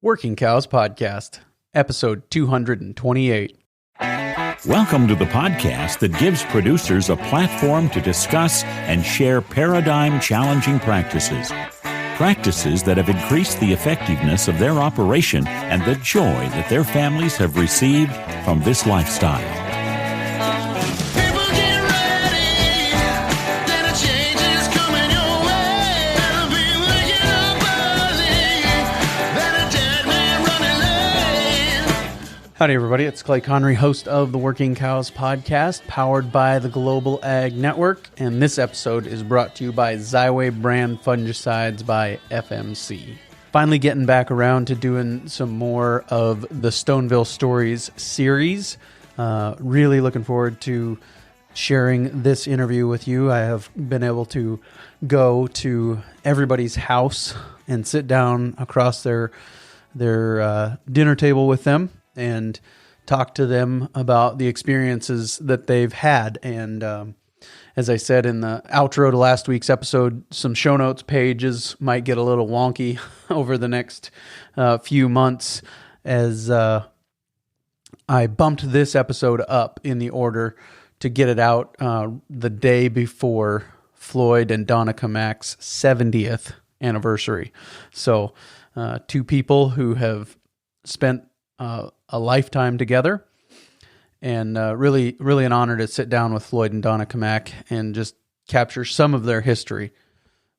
Working Cows Podcast, episode 228. Welcome to the podcast that gives producers a platform to discuss and share paradigm-challenging practices. Practices that have increased the effectiveness of their operation and the joy that their families have received from this lifestyle. Howdy, everybody. It's Clay Connery, host of the Working Cows Podcast, powered by the Global Ag Network. And this episode is brought to you by Xyway brand fungicides by FMC. Finally getting back around to doing some more of the Stoneville Stories series. Really looking forward to sharing this interview with you. I have been able to go to everybody's house and sit down across their dinner table with them and talk to them about the experiences that they've had. And as I said in the outro to last week's episode, some show notes pages might get a little wonky over the next few months as I bumped this episode up in the order to get it out the day before Floyd and Donna Cammack's 70th anniversary. So two people who have spent a lifetime together, and really an honor to sit down with Floyd and Donna Cammack and just capture some of their history.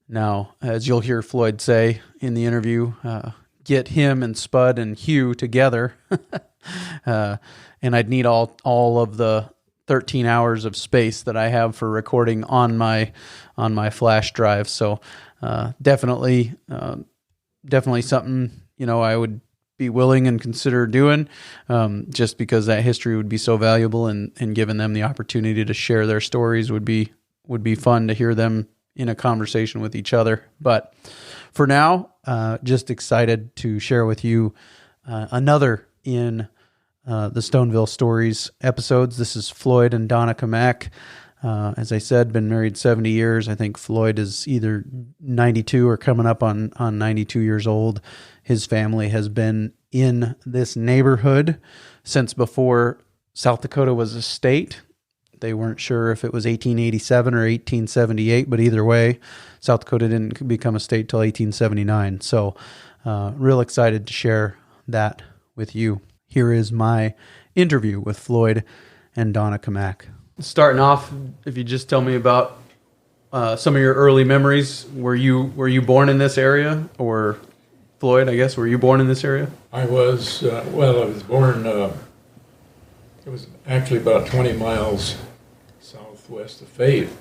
Now, as you'll hear Floyd say in the interview, get him and Spud and Hugh together, and I'd need all of the 13 hours of space that I have for recording on my flash drive. So definitely something I would be willing and consider doing, just because that history would be so valuable, and giving them the opportunity to share their stories would be fun to hear them in a conversation with each other. But for now, just excited to share with you another in the Stoneville Stories episodes. This is Floyd and Donna Cammack. As I said, been married 70 years. I think Floyd is either 92 or coming up on 92 years old. His family has been in this neighborhood since before South Dakota was a state. They weren't sure if it was 1887 or 1878, but either way, South Dakota didn't become a state till 1879. So real excited to share that with you. Here is my interview with Floyd and Donna Cammack. Starting off, if you just tell me about some of your early memories. Were you born in this area, or Floyd, I guess, were you born in this area? I was, I was born, it was actually about 20 miles southwest of Faith.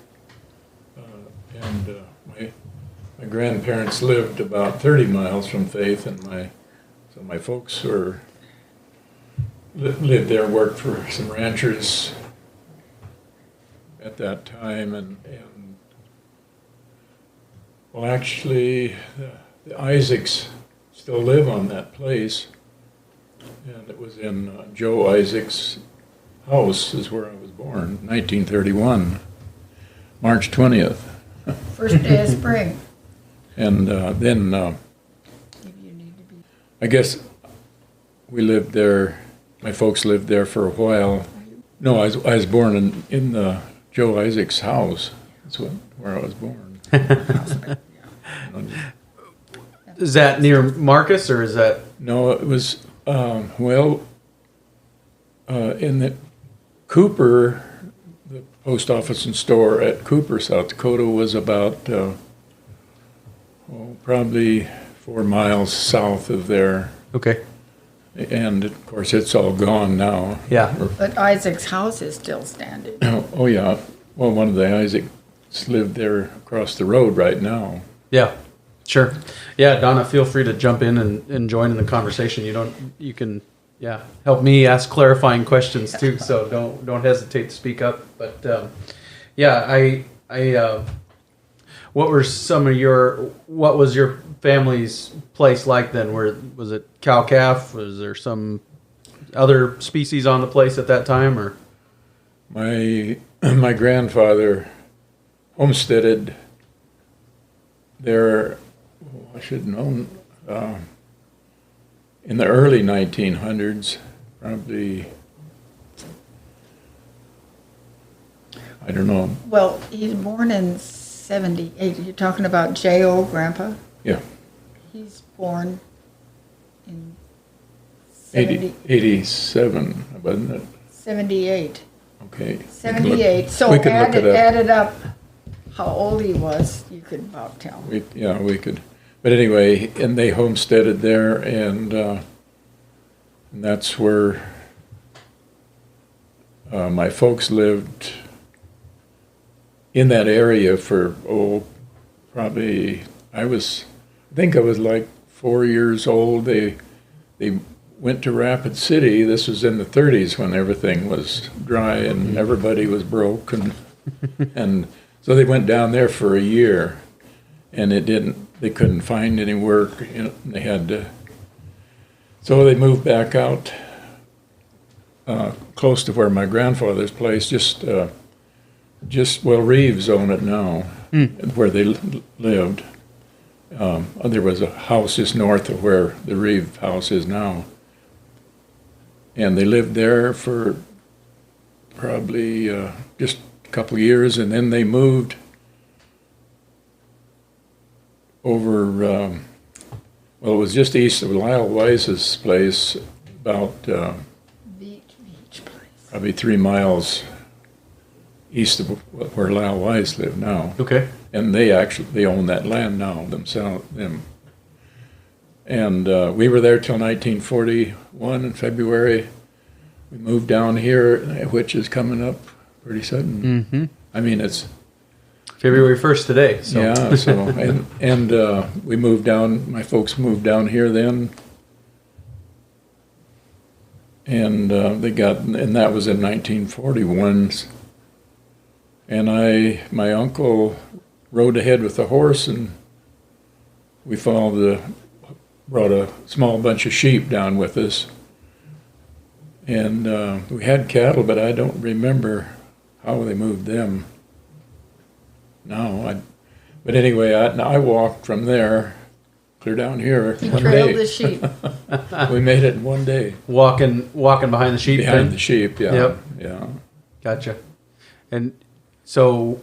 And my grandparents lived about 30 miles from Faith, and my folks lived there, worked for some ranchers at that time, and well, actually, the Isaacs still live on that place, and it was in Joe Isaac's house is where I was born, 1931, March 20th. First day of spring. And then I guess we lived there, my folks lived there for a while. No, I was born in the Joe Isaac's house. That's where I was born. Is that near Marcus, or is that? No, it was, in the Cooper, the post office and store at Cooper, South Dakota, was about, probably 4 miles south of there. Okay. And, of course, it's all gone now. Yeah. But Isaac's house is still standing. Oh, yeah. Well, one of the Isaacs lived there across the road right now. Yeah, sure. Yeah, Donna, feel free to jump in and join in the conversation. You can help me ask clarifying questions too, so don't hesitate to speak up. But what was your family's place like then? Was it cow-calf? Was there some other species on the place at that time, or? My grandfather homesteaded there. I should have known in the early 1900s, probably, I don't know. Well, he's born in 78. You're talking about J.O., Grandpa? Yeah. He's born in 87, wasn't it? 78. Okay. 78. So we could look it up. added up how old he was, you could about tell. We could. But anyway, and they homesteaded there, and that's where my folks lived in that area for, probably, I think I was like 4 years old. They went to Rapid City. This was in the 30s when everything was dry and everybody was broke, and so they went down there for a year, and they couldn't find any work. They had to, so they moved back out close to where my grandfather's place, Reeves own it now, where they lived. There was a house just north of where the Reeve house is now. And they lived there for probably just a couple of years, and then they moved over, it was just east of Lyle Wise's place, about Beach place. probably 3 miles east of where Lyle Wise lived now. Okay. And they own that land now themselves. And we were there till 1941 in February. We moved down here, which is coming up pretty sudden. Mm-hmm. I mean, it's February 1st today. So. yeah. So and we moved down. My folks moved down here then, and and that was in 1941. And my uncle rode ahead with the horse, and we brought a small bunch of sheep down with us. And we had cattle, but I don't remember how they moved them. But anyway, I walked from there clear down here He one trailed day. the sheep. We made it in one day. Walking behind the sheep. Behind then? the sheep, yeah. Yep. Yeah. Gotcha. And so,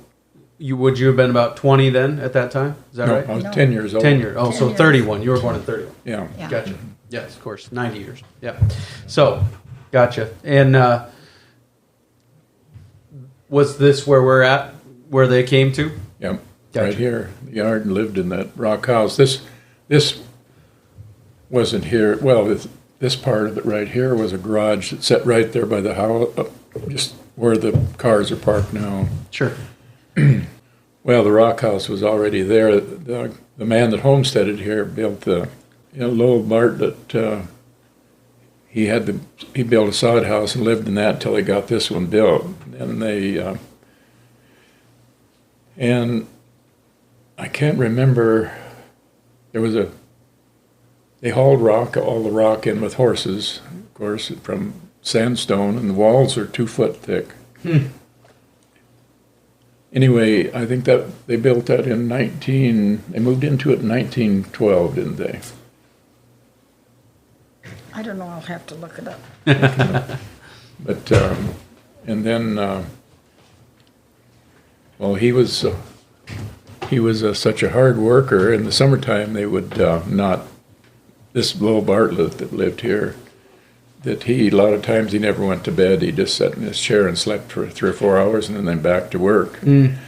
would you have been about 20 then at that time? Is that No, right? I was No. 10 years old. 10 years. Oh, 10 so years. 31. You were born in 31. Yeah. Yeah. Gotcha. Yes, of course. 90 years. Yeah. So, gotcha. And was this where we're at, where they came to? Yep. Gotcha. Right here. The yard, and lived in that rock house. This wasn't here. Well, this part of it right here was a garage that sat right there by the house, just where the cars are parked now. Sure. Well, the rock house was already there. The man that homesteaded here built Lowell Bartlett. He built a sod house and lived in that until he got this one built. And and I can't remember. They hauled all the rock in with horses, of course, from sandstone, and the walls are 2 foot thick. Anyway, I think that they built that they moved into it in 1912, didn't they? I don't know, I'll have to look it up. But, and then, he was such a hard worker. In the summertime, they would this Lowell Bartlett that lived here, that a lot of times he never went to bed. He just sat in his chair and slept for 3 or 4 hours and then back to work. And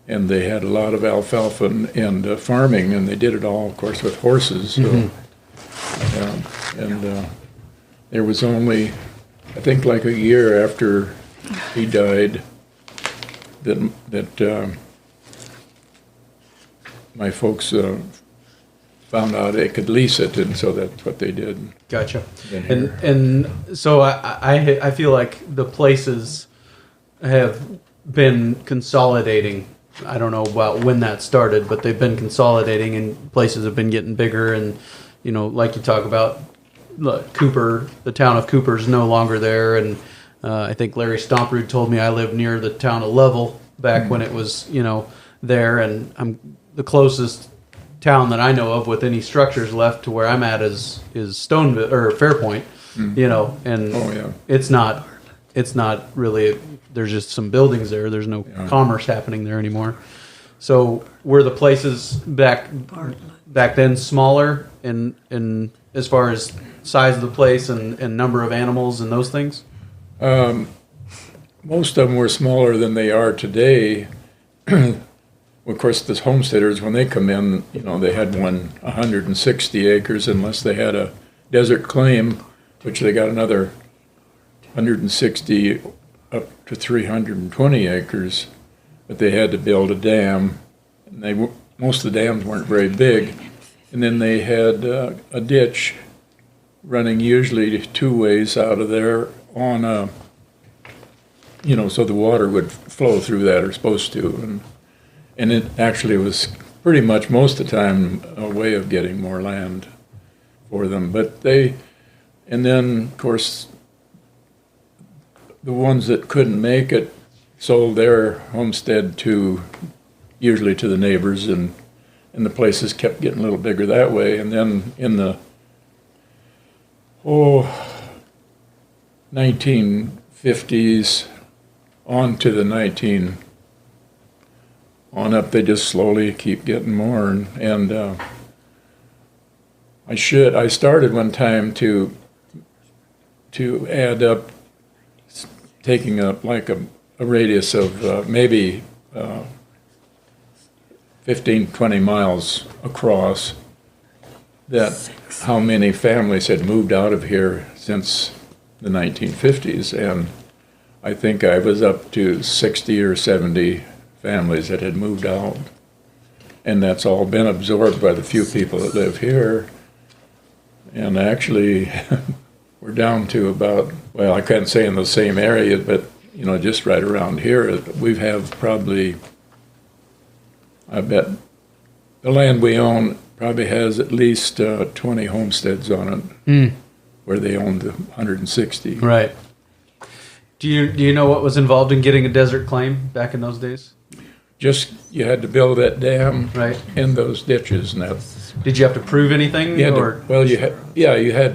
they had a lot of alfalfa and farming, and they did it all, of course, with horses. So, there was only, I think, like a year after he died that my folks found out they could lease it, and so that's what they did. Gotcha. And so I feel like the places have been consolidating. I don't know about when that started, but they've been consolidating, and places have been getting bigger. And like you talk about, look, Cooper, the town of Cooper is no longer there. And I think Larry Stomprud told me I lived near the town of Level back when it was there, and I'm the closest town that I know of with any structures left to where I'm at is Stoneville or Fairpoint, you know, and it's not really, there's just some buildings there. There's no commerce happening there anymore. So were the places back then smaller in as far as size of the place and number of animals and those things? Most of them were smaller than they are today. Of course, the homesteaders, when they come in, you know, they had 160 acres, unless they had a desert claim, which they got another 160 up to 320 acres. But they had to build a dam, and most of the dams weren't very big. And then they had a ditch running usually 2 ways out of there on a, you know, so the water would flow through that, or supposed to. And it actually was pretty much most of the time a way of getting more land for them. And then, of course, the ones that couldn't make it sold their homestead usually to the neighbors, and the places kept getting a little bigger that way. And then in the 1950s on to the on up, they just slowly keep getting more. And I started one time to add up, taking up like a radius of maybe 15, 20 miles across, that how many families had moved out of here since the 1950s. And I think I was up to 60 or 70 families that had moved out. And that's all been absorbed by the few people that live here. And actually, we're down to about, well, I can't say in the same area, but, you know, just right around here, we have probably, I bet the land we own probably has at least 20 homesteads on it, where they owned the 160. Right. Do you know what was involved in getting a desert claim back in those days? Just, you had to build that dam, right, and those ditches, and that. Did you have to prove anything? You had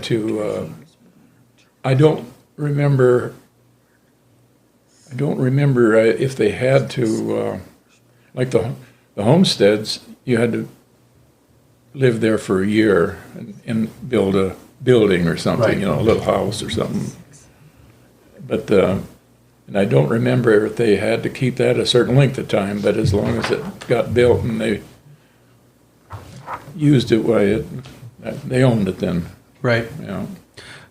to. I don't remember if they had to, like the homesteads, you had to live there for a year and build a building or something, right, you know, a little house or something. But and I don't remember if they had to keep that a certain length of time, but as long as it got built and they used it, they owned it then. Right. Yeah.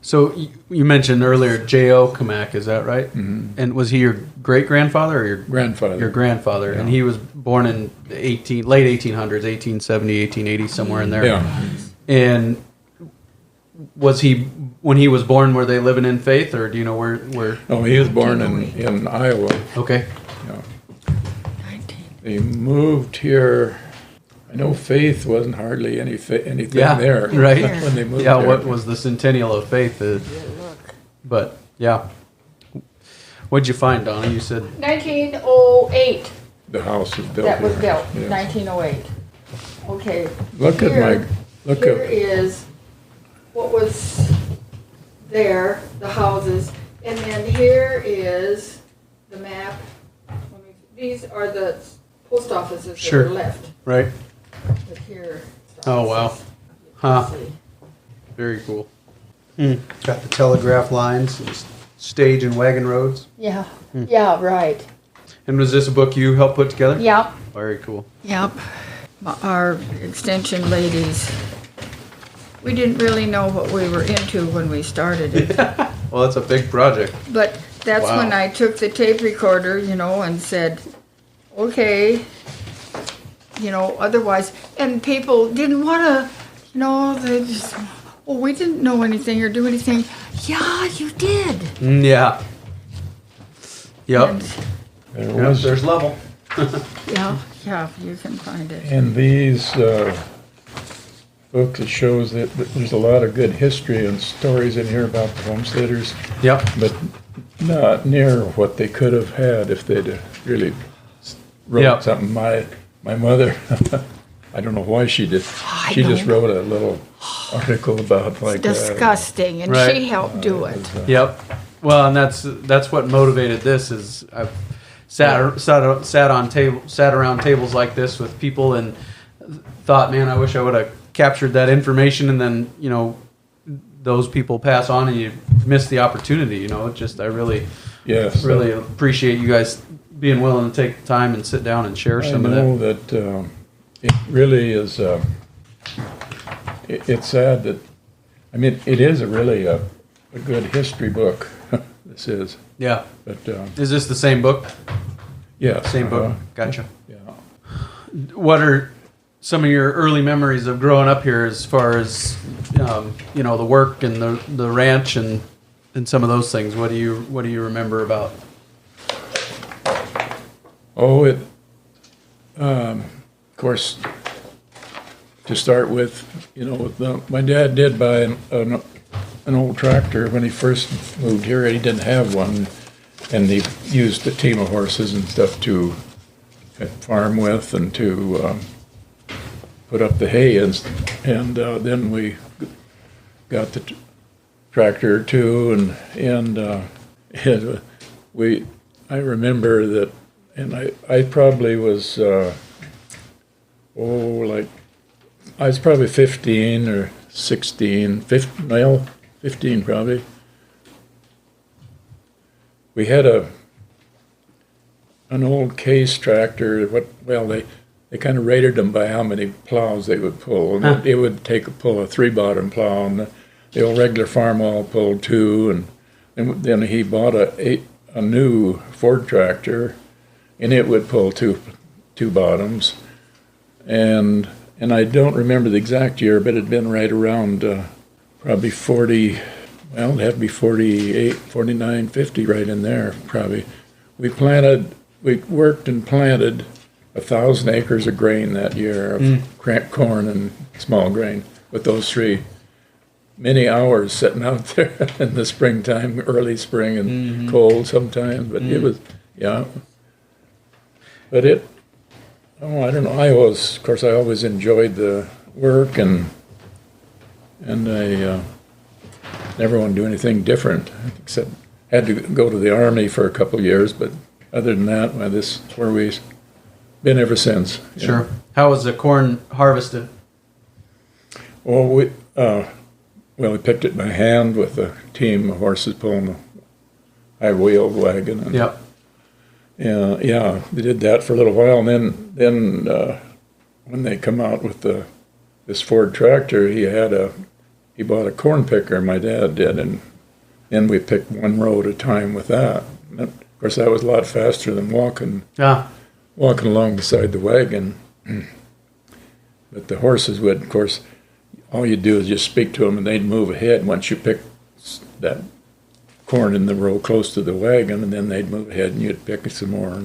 So you mentioned earlier J.O. Cammack, is that right? Mm-hmm. And was he your great-grandfather or your grandfather? Your grandfather. Yeah. And he was born in late 1800s, 1870, 1880, somewhere in there. Yeah. And was he, when he was born, were they living in Faith, or do you know where? Oh, he was born in Iowa. Okay. Yeah. They moved here. I know Faith wasn't hardly anything there. Right. When they moved there. Yeah, what was the centennial of Faith? But, yeah. What'd you find, Donna? You said? 1908. The house was built. That was built, yes. 1908. Okay. Look here is what was there, the houses, and then here is the map. These are the post offices that are left. Right. But here. Oh, wow. Huh. Very cool. Got the telegraph lines, stage and wagon roads. Yeah. Yeah, right. And was this a book you helped put together? Yep. Very cool. Yep. Our extension ladies, we didn't really know what we were into when we started it. Well, that's a big project. But that's when I took the tape recorder, you know, and said, okay, you know, otherwise, and people didn't want to, you know, they just, well, we didn't know anything or do anything. Yeah, you did. Yeah. Yep. There's level. Yeah, you can find it. And these books, it shows that there's a lot of good history and stories in here about the homesteaders. Yep. But not near what they could have had if they'd really wrote something. My mother I don't know why she did. I She just know. wrote a little article about like Disgusting, and Right. she helped do it. Yep. Well, and that's what motivated this. Is I've sat around tables like this with people and thought, man, I wish I would have captured that information, and then those people pass on and you miss the opportunity. I really Yes. really appreciate you guys being willing to take the time and sit down and share some I of know that. that it really is. It's sad that. I mean, it is really a good history book. This is. Yeah. But Is this the same book? yeah. Same book. Gotcha. Yeah. What are some of your early memories of growing up here, as far as the work and the ranch and some of those things? What do you remember about? Oh, of course, to start with, my dad did buy an old tractor when he first moved here. He didn't have one, and he used a team of horses and stuff to farm with and to put up the hay, and then we got the tractor too, and I remember that. And I probably was, I was probably 15 or 16, 15 probably. We had an old case tractor. They kind of rated them by how many plows they would pull. And it would pull a 3-bottom plow, and the old regular farm all pulled 2. And then he bought a new Ford tractor, and it would pull two bottoms, and I don't remember the exact year, but it'd been right around probably 40. Well, it'd have to be 48, 49, 50, right in there probably. We worked and planted 1,000 acres of grain that year of corn and small grain with those 3. Many hours sitting out there in the springtime, early spring, and cold sometimes, but it was, yeah. But I don't know. I always enjoyed the work, and I never wanted to do anything different, except had to go to the Army for a couple of years. But other than that, this is where we've been ever since. Sure. How was the corn harvested? Well, we picked it by hand with a team of horses pulling a high-wheeled wagon. And, Yep. Yeah, they did that for a little while, and then when they come out with this Ford tractor, he bought a corn picker. My dad did, and then we picked one row at a time with that. And of course, that was a lot faster than walking along beside the wagon. But the horses would, of course, all you do is just speak to them, and they'd move ahead once you pick that corn in the row close to the wagon, and then they'd move ahead and you'd pick some more.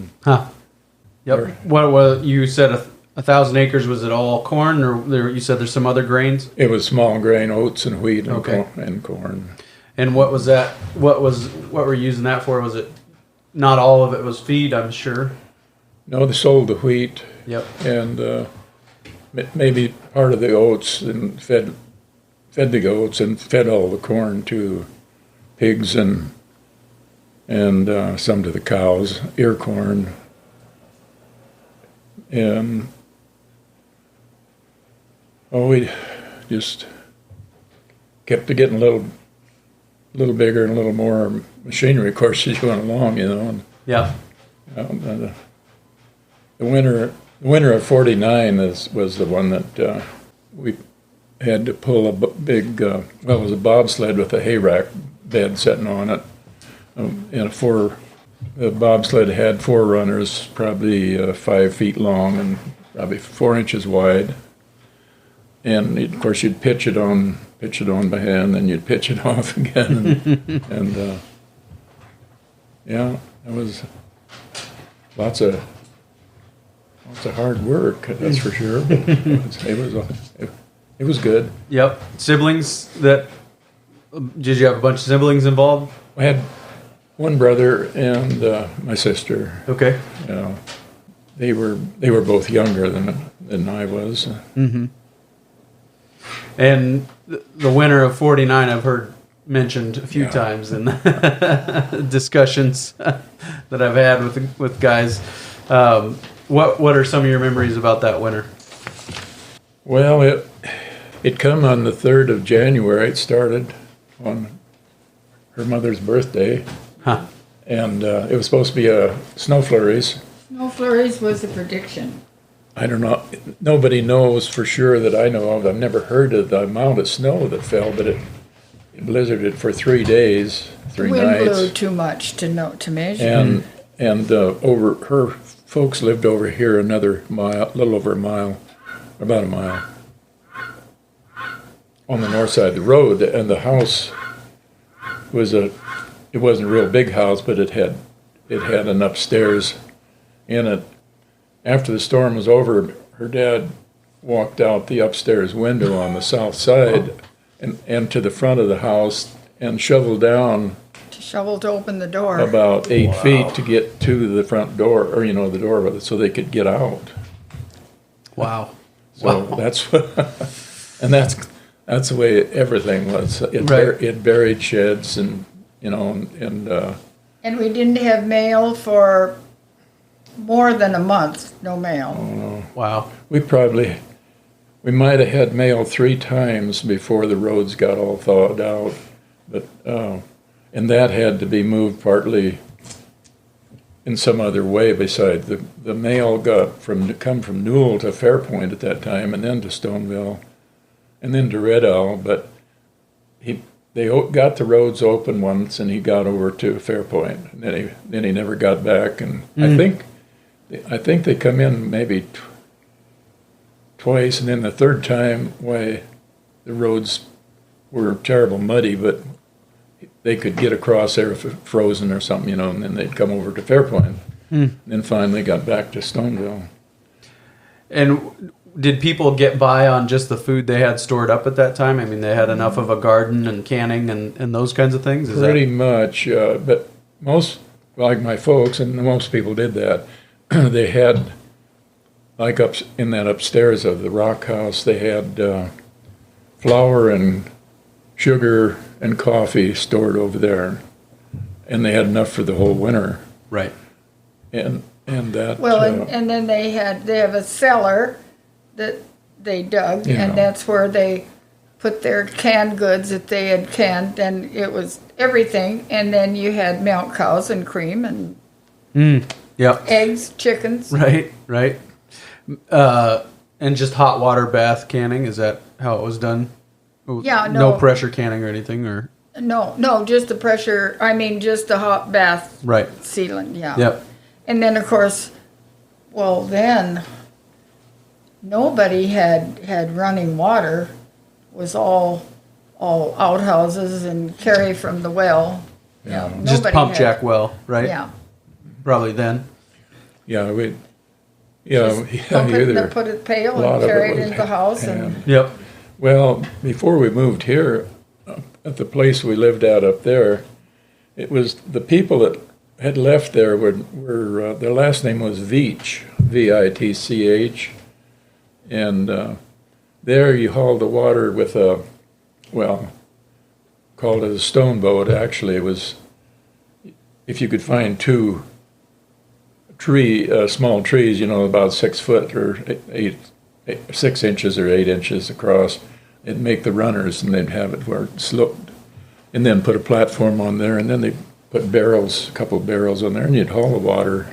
Yep. What you said 1,000 acres, was it all corn, or you said there's some other grains? It was small grain, oats and wheat and, Okay. corn. And what was that? What were you using that for? Was it not all of it was feed, I'm sure? No, they sold the wheat. Yep. And maybe part of the oats, and fed the goats and fed all the corn to pigs and some to the cows, ear corn. And we just kept getting a little bigger and a little more machinery, of course, as you went along, And, Yeah. the winter of '49 was the one that we had to pull a big, it was a bobsled with a hay rack bed sitting on it. The bobsled had 4 runners, probably 5 feet long and probably 4 inches wide. And of course, you'd pitch it on by hand, then you'd pitch it off again, and yeah, it was lots of hard work, that's for sure. It was good. Yep. Siblings did you have a bunch of siblings involved? I had one brother and my sister. Okay. they were both younger than I was. Mm-hmm. And the winter of '49, I've heard mentioned a few times in discussions that I've had with guys. What are some of your memories about that winter? Well, it come on the 3rd of January. It started on her mother's birthday. Huh. And it was supposed to be a snow flurries. Snow flurries was a prediction. I don't know. Nobody knows for sure that I know of. I've never heard of the amount of snow that fell, but it blizzarded for 3 days, 3 nights. The wind blew too much to measure. And over her folks lived over here another mile, a little over a mile, about a mile, on the north side of the road. And the house was it wasn't a real big house, but it had an upstairs in it. After the storm was over, her dad walked out the upstairs window on the south side and to the front of the house and shoveled down to open the door about 8 feet to get to the front door, or the door, so they could get out. Wow. So that's and that's the way everything was. It buried sheds and and we didn't have mail for more than a month. No mail. Oh no. Wow. We might have had mail 3 times before the roads got all thawed out, but and that had to be moved partly in some other way besides the mail come from Newell to Fairpoint at that time, and then to Stoneville, and then to Red Owl. But they got the roads open once, and he got over to Fairpoint, and then he never got back. And I think they come in maybe twice, and then the third time, why the roads were terrible muddy, but they could get across there if it frozen or something, and then they'd come over to Fairpoint. And then finally got back to Stoneville. And did people get by on just the food they had stored up at that time? I mean, they had enough of a garden and canning and those kinds of things? Pretty much, but most, like my folks, and most people did that, they had, like up in that upstairs of the rock house, they had flour and sugar and coffee stored over there, and they had enough for the whole winter. Right. And that. And then they have a cellar that they dug, and that's where they put their canned goods that they had canned, and it was everything. And then you had milk cows and cream and eggs, chickens. Right. And just hot water bath canning, is that how it was done? Yeah, no pressure canning or anything, or no, just the pressure. I mean, just the hot bath sealing. Yeah. Yep. And then, of course, then nobody had running water. It was all outhouses and carry from the well. Yeah. Just pump jack well, right? Yeah. Probably then. Yeah, put it in pail and carry it into the house. Yep. Well, before we moved here, at the place we lived at up there, it was the people that had left there were their last name was Veitch, Vitch, and there you hauled the water with called it a stone boat. Actually, it was, if you could find 2 small trees, about 6 foot or 6 inches or 8 inches across, it'd make the runners, and they'd have it where it sloped, and then put a platform on there, and then they put a couple barrels on there, and you'd haul the water.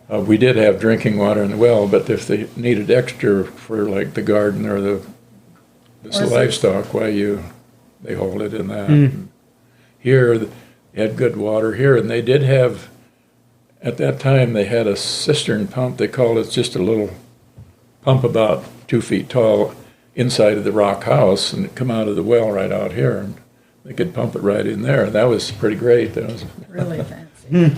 We did have drinking water in the well, but if they needed extra for like the garden or the livestock, they hauled it in that. Here, they had good water here, and they did have, at that time, they had a cistern pump. They called it just a little pump about 2 feet tall inside of the rock house, and it come out of the well right out here, and they could pump it right in there. That was pretty great. That was really fancy.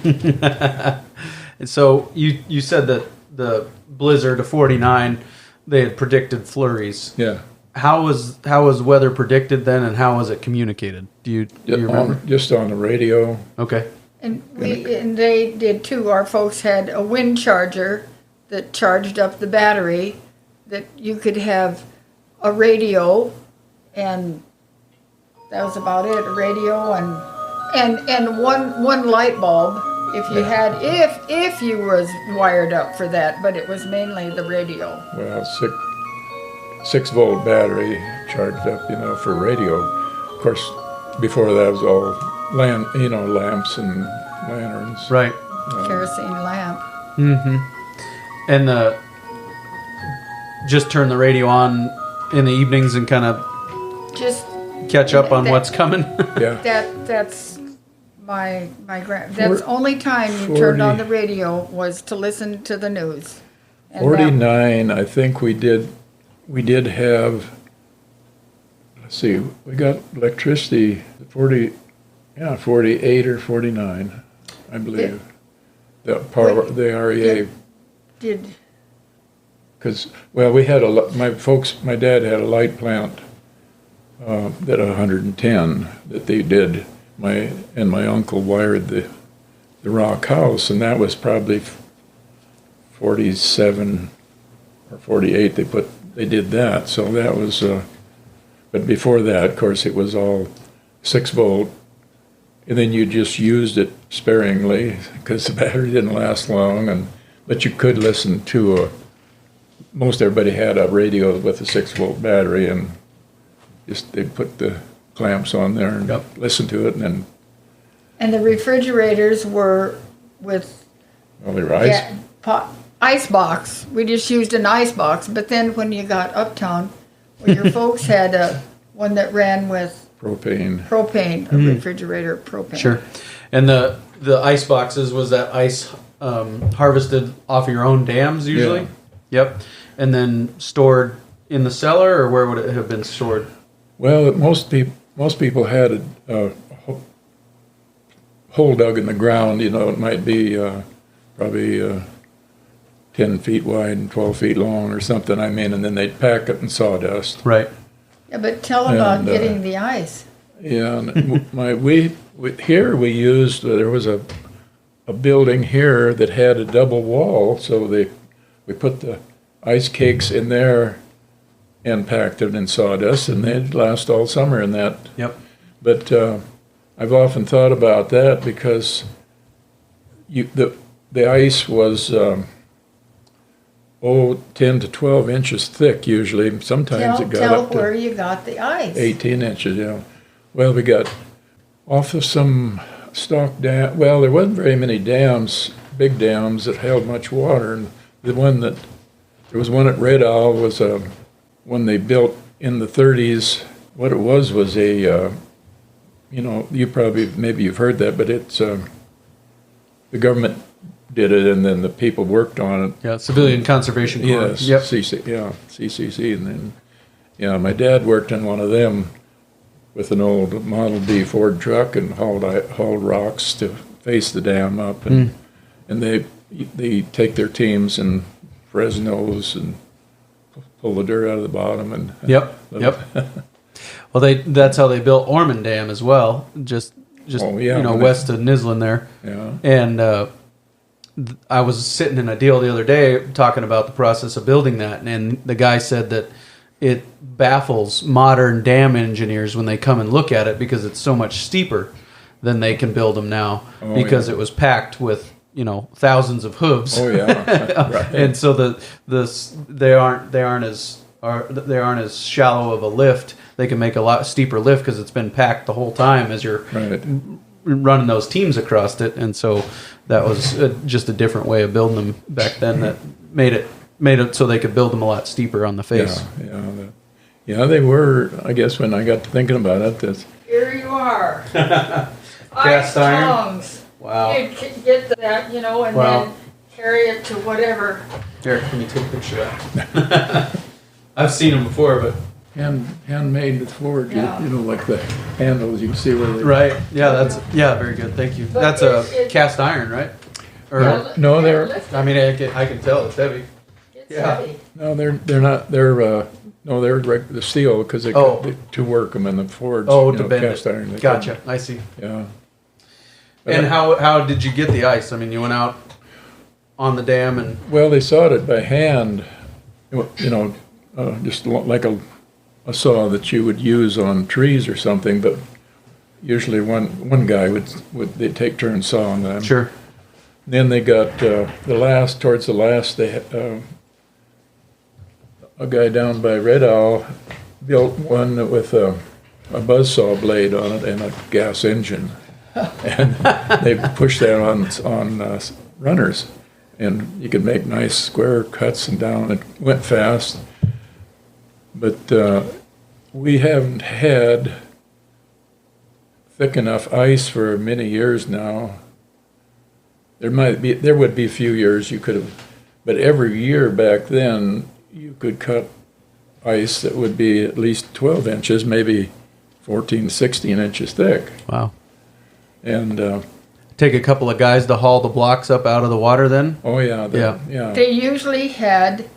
And so you said that the blizzard of '49, they had predicted flurries. Yeah. How was weather predicted then, and how was it communicated? Do you remember? Just on the radio. Okay. And they did too. Our folks had a wind charger that charged up the battery, that you could have a radio, and that was about it. A radio and one light bulb if you had if you was wired up for that, but it was mainly the radio. Well, 6-volt battery charged up, for radio. Of course, before that was all lamps and lanterns. Right. Kerosene lamp. Mm-hmm. And just turn the radio on in the evenings and kind of Just catch up on what's coming. Yeah. that's my that's the only time you turned on the radio was to listen to the news. And 49, I think we did have, let's see, we got electricity 48 or 49, I believe. The REA. Did Because, we had my dad had a light plant that 110 that they did. My uncle wired the rock house, and that was probably 47 or 48. They did that, so that was. But before that, of course, it was all 6-volt, and then you just used it sparingly because the battery didn't last long, but you could listen to most everybody had a radio with a 6-volt battery, and they put the clamps on there and listen to it, and the refrigerators were with ice box. We just used an ice box, but then when you got uptown, your folks had one that ran with propane, a refrigerator propane. Sure. And the ice boxes, was that ice harvested off of your own dams usually? Yeah. Yep. And then stored in the cellar, or where would it have been stored? Well, most people had a hole dug in the ground. It might be probably 10 feet wide and 12 feet long or something. And then they'd pack it in sawdust. Right. Yeah, but tell about getting the ice. Yeah, and we used, there was a building here that had a double wall, so we put the ice cakes in there and packed it in sawdust, and they'd last all summer in that. Yep. But I've often thought about that because the ice was 10 to 12 inches thick usually. Sometimes it got up to where you got the ice. 18 inches, yeah. Well, we got off of some stock dam. Well, there wasn't very many dams, big dams that held much water. And there was one at Red Owl, was one they built in the 30s. What it was a, maybe you've heard that, but it's the government did it, and then the people worked on it. Yeah, Civilian Conservation Corps. Yes, Yep. CCC, and then, my dad worked in one of them with an old Model D Ford truck and hauled rocks to face the dam up, and they take their teams and Fresnos and pull the dirt out of the bottom and Yep. Well, that's how they built Ormond Dam as well, just west of Nislin there. Yeah. And I was sitting in a deal the other day talking about the process of building that, and the guy said that it baffles modern dam engineers when they come and look at it because it's so much steeper than they can build them now because it was packed with thousands of hooves. Oh yeah, right. And so they aren't as shallow of a lift. They can make a lot steeper lift because it's been packed the whole time as you're running those teams across it. And so that was just a different way of building them back then that made it so they could build them a lot steeper on the face. Yeah, they were. I guess when I got to thinking about it, Here you are. Cast iron. Tongs. Wow. You can get that, and then carry it to whatever. Here, can you take a picture of that? I've seen them before, but handmade with forge, like the handles. You can see where they. Right. Yeah. Very good. Thank you. But that's a cast iron, right? Or No, they're. I mean, I can tell it's heavy. It's heavy. No, they're not. They're the steel because to work them in the forge. Oh, to bend cast it. iron. Gotcha. I see. Yeah. And how did you get the ice? I mean, you went out on the dam and... Well, they sawed it by hand, just like a saw that you would use on trees or something, but usually one guy would they'd take turns sawing them. Sure. Then they got towards the last, they had, a guy down by Red Owl built one with a buzzsaw blade on it and a gas engine, and they pushed that on runners, and you could make nice square cuts and down. It went fast, but we haven't had thick enough ice for many years now. There would be a few years you could have, but every year back then you could cut ice that would be at least 12 inches, maybe 14, 16 inches thick. Wow. And take a couple of guys to haul the blocks up out of the water then? Oh, yeah. Yeah. They usually had,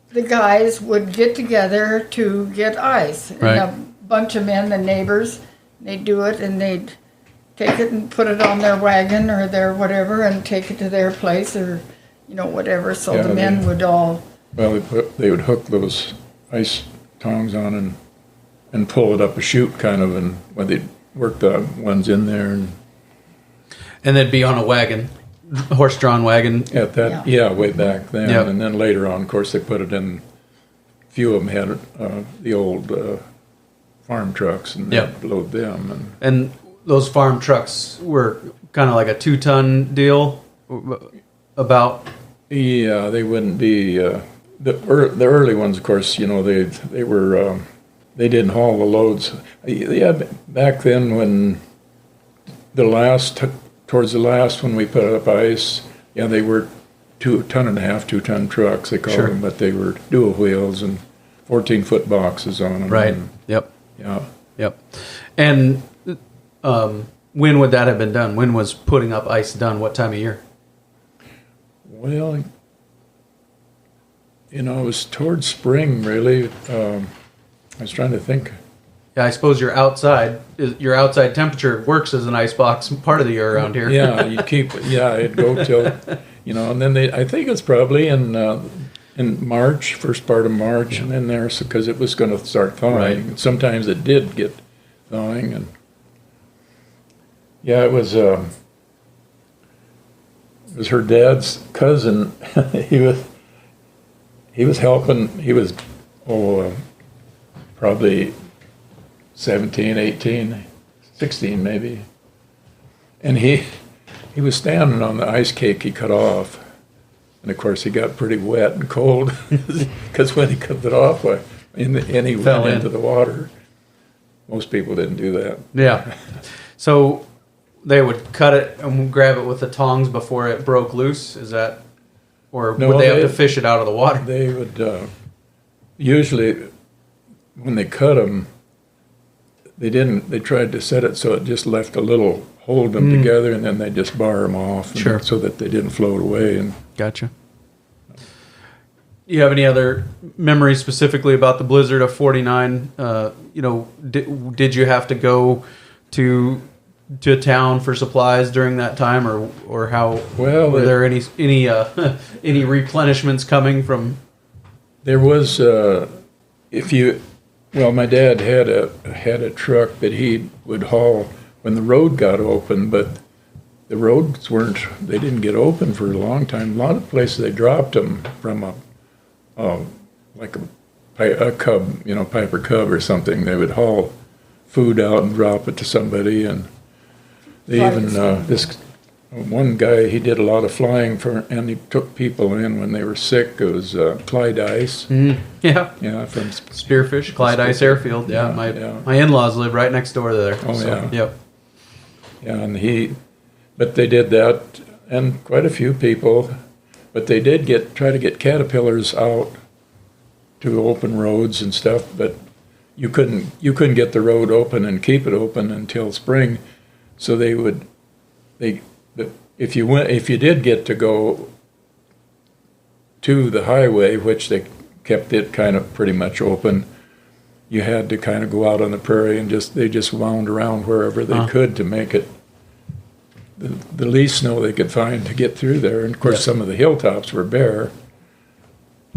the guys would get together to get ice. Right. And a bunch of men, the neighbors, they'd do it, and they'd take it and put it on their wagon or their whatever and take it to their place or, whatever. So Yeah, the men would all... Well, they would hook those ice tongs on and pull it up a chute kind of, and when they'd work the ones in there. And they'd be on a wagon, horse-drawn wagon. At that, way back then. Yep. And then later on, of course, they put it in, a few of them had the old farm trucks, and they'd load them. And those farm trucks were kind of like a 2-ton deal, about... Yeah, they wouldn't be, the early ones, of course, they were, they didn't haul the loads. Yeah, back then when towards the last when we put up ice, they were 2-ton trucks, they called them, but they were dual wheels and 14-foot boxes on them. Right. And, Yep. yeah. Yep. And when would that have been done? When was putting up ice done? What time of year? Well, it was towards spring, really. I was trying to think. Yeah, I suppose your outside temperature works as an ice box part of the year around here. Yeah, it'd go till, and then I think it's probably in March, first part of March, and then because it was going to start thawing. Right. And sometimes it did get thawing, and it was her dad's cousin. he was helping. He was probably 17, 18, 16 maybe. And he was standing on the ice cake he cut off. And of course he got pretty wet and cold because when he cut it off, and he went into the water. Most people didn't do that. Yeah. So they would cut it and grab it with the tongs before it broke loose? Is that... Or would they have to fish it out of the water? They would usually, when they cut them, they tried to set it so it just left a little, hold them together, and then they just bar them off so that they didn't float away. And Gotcha. Do you have any other memories specifically about the blizzard of 49? Did you have to go to town for supplies during that time, or how? Well, were there any any replenishments coming from? There was my dad had a truck that he would haul when the road got open, but the roads they didn't get open for a long time. A lot of places they dropped them from a cub, Piper Cub or something. They would haul food out and drop it to somebody, and they this one guy, he did a lot of flying and he took people in when they were sick. It was Clyde Ice. Yeah, from Spearfish, Clyde Ice Airfield. Yeah, my in-laws live right next door there. Oh, so, yeah. Yep. Yeah, and but they did that, and quite a few people, but they did try to get caterpillars out to open roads and stuff, but you couldn't get the road open and keep it open until spring. So if you did get to go to the highway, which they kept it kind of pretty much open, you had to kind of go out on the prairie and they just wound around wherever they could to make it the least snow they could find to get through there. And of course, some of the hilltops were bare.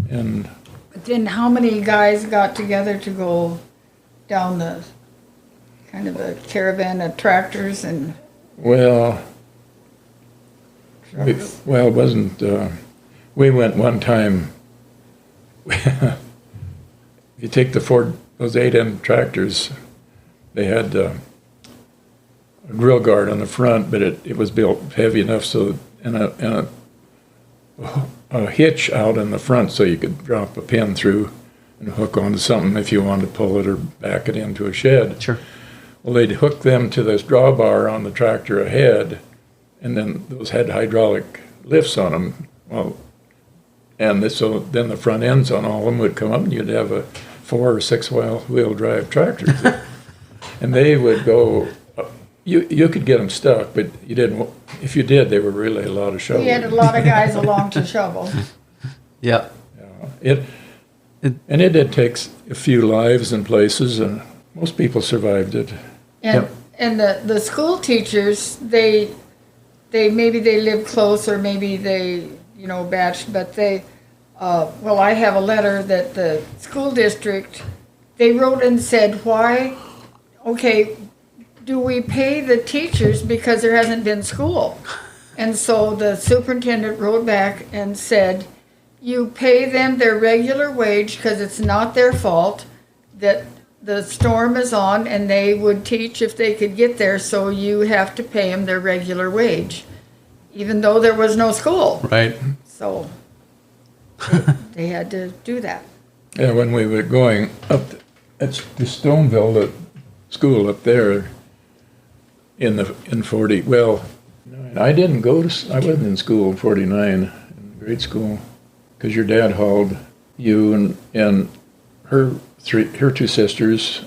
And But then how many guys got together to go down the kind of a caravan of tractors and well, it wasn't. We went one time. If you take those 8M tractors, they had a grill guard on the front, but it was built heavy enough so and a hitch out in the front so you could drop a pin through and hook onto something if you wanted to pull it or back it into a shed. Sure. Well, they'd hook them to this drawbar on the tractor ahead, and then those had hydraulic lifts on them. Well, so then the front ends on all of them would come up, and you'd have a 4 or 6 wheel drive tractor. And they would go. You could get them stuck, but you didn't. If you did, they were really a lot of shoveling. we had a lot of guys along to shovel. Yeah. Yeah. It did take a few lives in places, and most people survived it. And the school teachers, they maybe they live close or maybe they batched, but I have a letter that the school district, they wrote and said, why, okay, do we pay the teachers because there hasn't been school? And so the superintendent wrote back and said, you pay them their regular wage because it's not their fault that the storm is on and they would teach if they could get there, so you have to pay them their regular wage, even though there was no school. Right. So they had to do that. Yeah, when we were going up at the Stoneville, the school up there in 40, I didn't go to, I wasn't in school in 49, in grade school, because your dad hauled you and her 2 sisters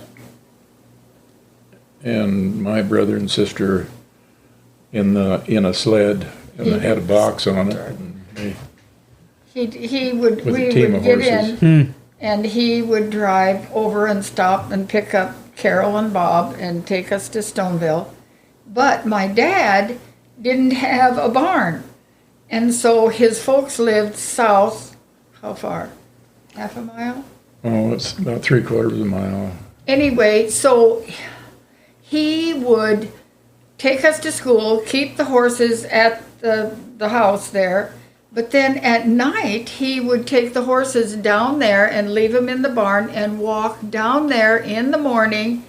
and my brother and sister in a sled, and it had a box on it. And We would team of get horses. in, and he would drive over and stop and pick up Carol and Bob and take us to Stoneville. But my dad didn't have a barn, and so his folks lived south. How far? Half a mile? Oh, it's about 3/4 of a mile. Anyway, so he would take us to school, keep the horses at the house there, but then at night he would take the horses down there and leave them in the barn and walk down there in the morning,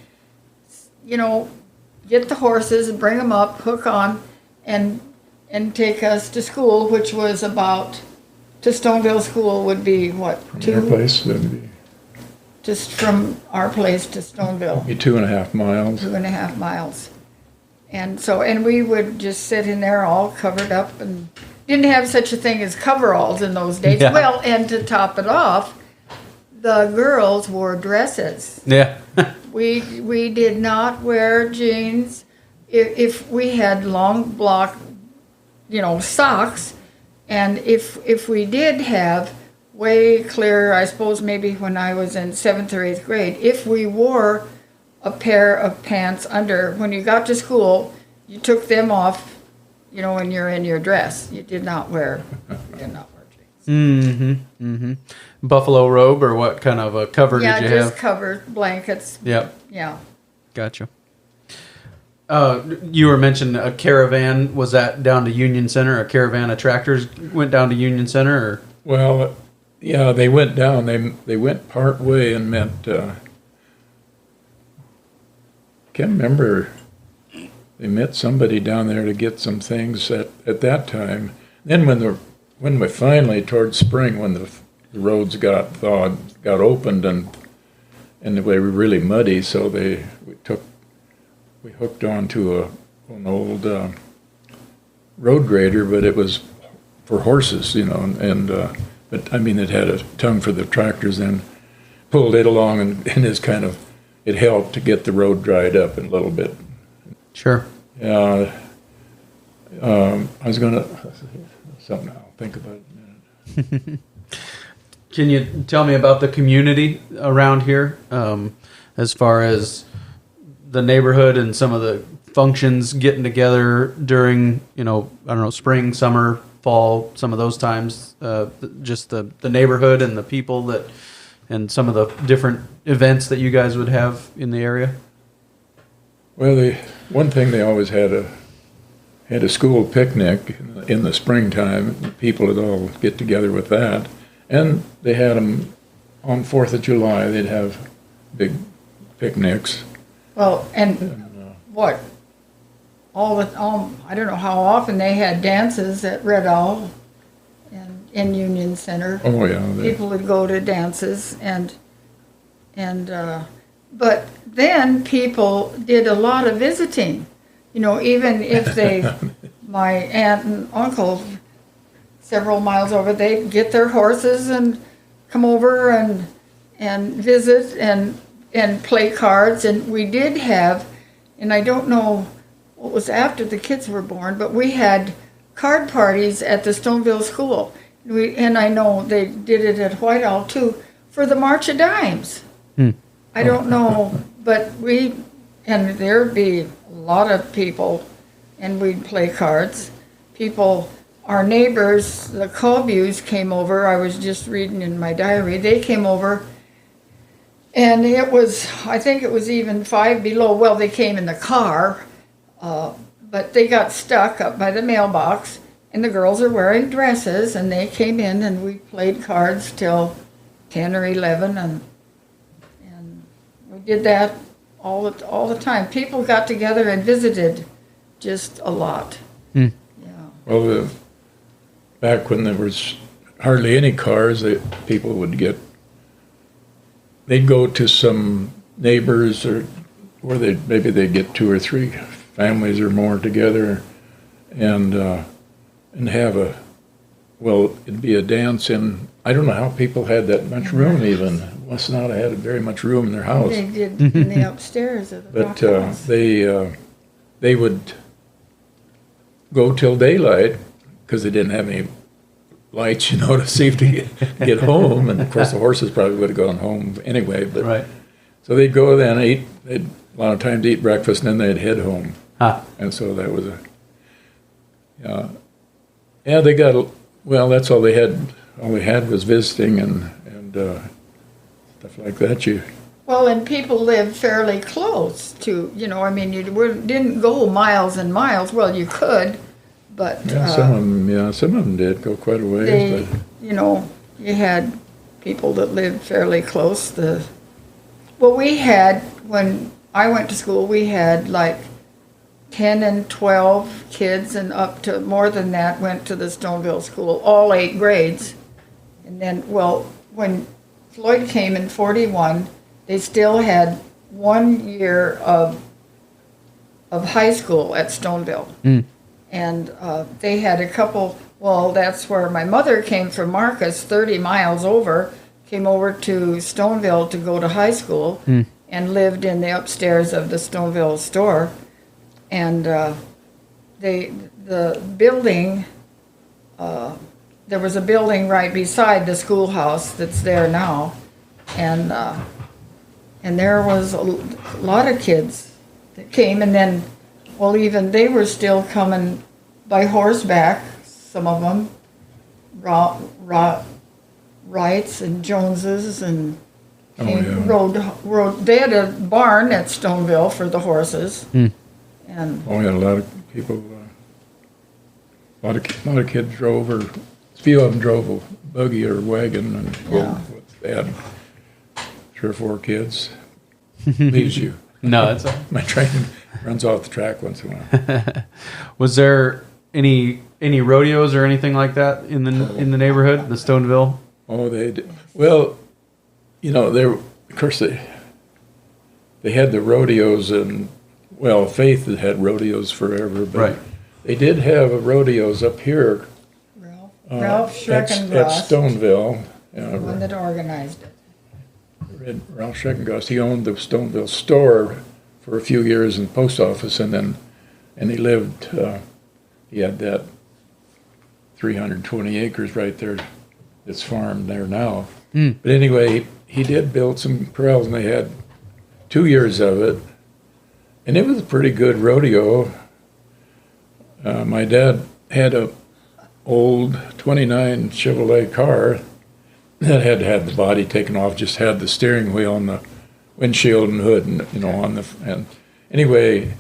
get the horses and bring them up, hook on, and take us to school, which was to Stoneville School would be what, From our place, that'd be just from our place to Stoneville. 2.5 miles. 2.5 miles. And we would just sit in there all covered up and didn't have such a thing as coveralls in those days. Yeah. Well, and to top it off, the girls wore dresses. Yeah. We did not wear jeans. If we had long block, socks, and if we did have way clear, I suppose maybe when I was in 7th or 8th grade, if we wore a pair of pants under, when you got to school, you took them off, when you're in your dress. You did not wear jeans. Mm-hmm. Mm-hmm. Buffalo robe, or what kind of a cover did you have? Yeah, just cover blankets. Yep. Yeah. Gotcha. You were mentioning a caravan. Was that down to Union Center? A caravan of tractors went down to Union Center, or? Well, yeah, they went down. They went part way and met. Can't remember. They met somebody down there to get some things at that time. Then when we finally towards spring, when the roads got thawed, got opened, and they were really muddy, so we hooked onto an old road grader, but it was for horses, but I mean it had a tongue for the tractors, and pulled it along, and it helped to get the road dried up a little bit. Sure. Yeah. I was gonna something I'll think about it in a minute. Can you tell me about the community around here, as far as the neighborhood and some of the functions getting together during, I don't know, spring, summer, fall, some of those times, just the neighborhood and the people and some of the different events that you guys would have in the area? Well, one thing they always had a school picnic in the springtime. People would all get together with that, and they had them on 4th of July. They'd have big picnics. Well, and what? I don't know how often they had dances at Red Owl and in Union Center. Oh yeah, people would go to dances and but then people did a lot of visiting. Even if my aunt and uncle, several miles over, they'd get their horses and come over and visit and play cards. And we did have, and I don't know what was after the kids were born, but we had card parties at the Stoneville school. And I know they did it at White Owl too, for the March of Dimes. I don't know, but and there'd be a lot of people, and we'd play cards. Our neighbors, the Colbus, came over. I was just reading in my diary. They came over, and I think it was even 5 below. Well, they came in the car, but they got stuck up by the mailbox, and the girls are wearing dresses, and they came in, and we played cards till 10 or 11, and we did that all the time. People got together and visited just a lot. Yeah. Well, back when there was hardly any cars, people would they'd go to some neighbors where they'd get 2 or 3 families or more together and have it'd be a dance in, I don't know how people had that much room even. Must not have had very much room in their house. They did in the upstairs of the But house. they would go till daylight because they didn't have any lights, to see if to get home. And of course the horses probably would have gone home anyway. But Right. So they'd go then, they'd a lot of times eat breakfast, and then they'd head home. And so that was they got, that's all they had. All they had was visiting and stuff like that. Well, and people lived fairly close to, you didn't go miles and miles. Well, you could, but some of them did go quite a ways. You had people that lived fairly close. We had, when I went to school, we had like 10 and 12 kids, and up to more than that went to the Stoneville school, all 8 grades. And then, when Floyd came in 41, they still had 1 year of high school at Stoneville. And they had a couple, that's where my mother came from Marcus, 30 miles over, came over to Stoneville to go to high school and lived in the upstairs of the Stoneville store. And the building, there was a building right beside the schoolhouse that's there now, and there was a lot of kids that came, and then, even they were still coming by horseback, some of them, Wrights and Joneses, and rode. They had a barn at Stoneville for the horses. And a lot of people, a lot of kids drove, or a few of them drove a buggy or wagon, and they had 3 or 4 kids. Leaves you. No, that's my train runs off the track once in a while. Was there any rodeos or anything like that in the neighborhood, the Stoneville? Oh, they did. Well, there, of course, they had the rodeos, and Faith had rodeos forever, but they did have rodeos up here. Ralph Schreckengost, at Stoneville. the one that organized it. Ralph Schreckengost, he owned the Stoneville store for a few years in the post office, and he lived, he had that 320 acres right there that's farmed there now. But anyway, he did build some corrals, and they had 2 years of it. And it was a pretty good rodeo. My dad had a old 29 Chevrolet car that had had the body taken off, just had the steering wheel and the windshield and hood, and on the and anyway.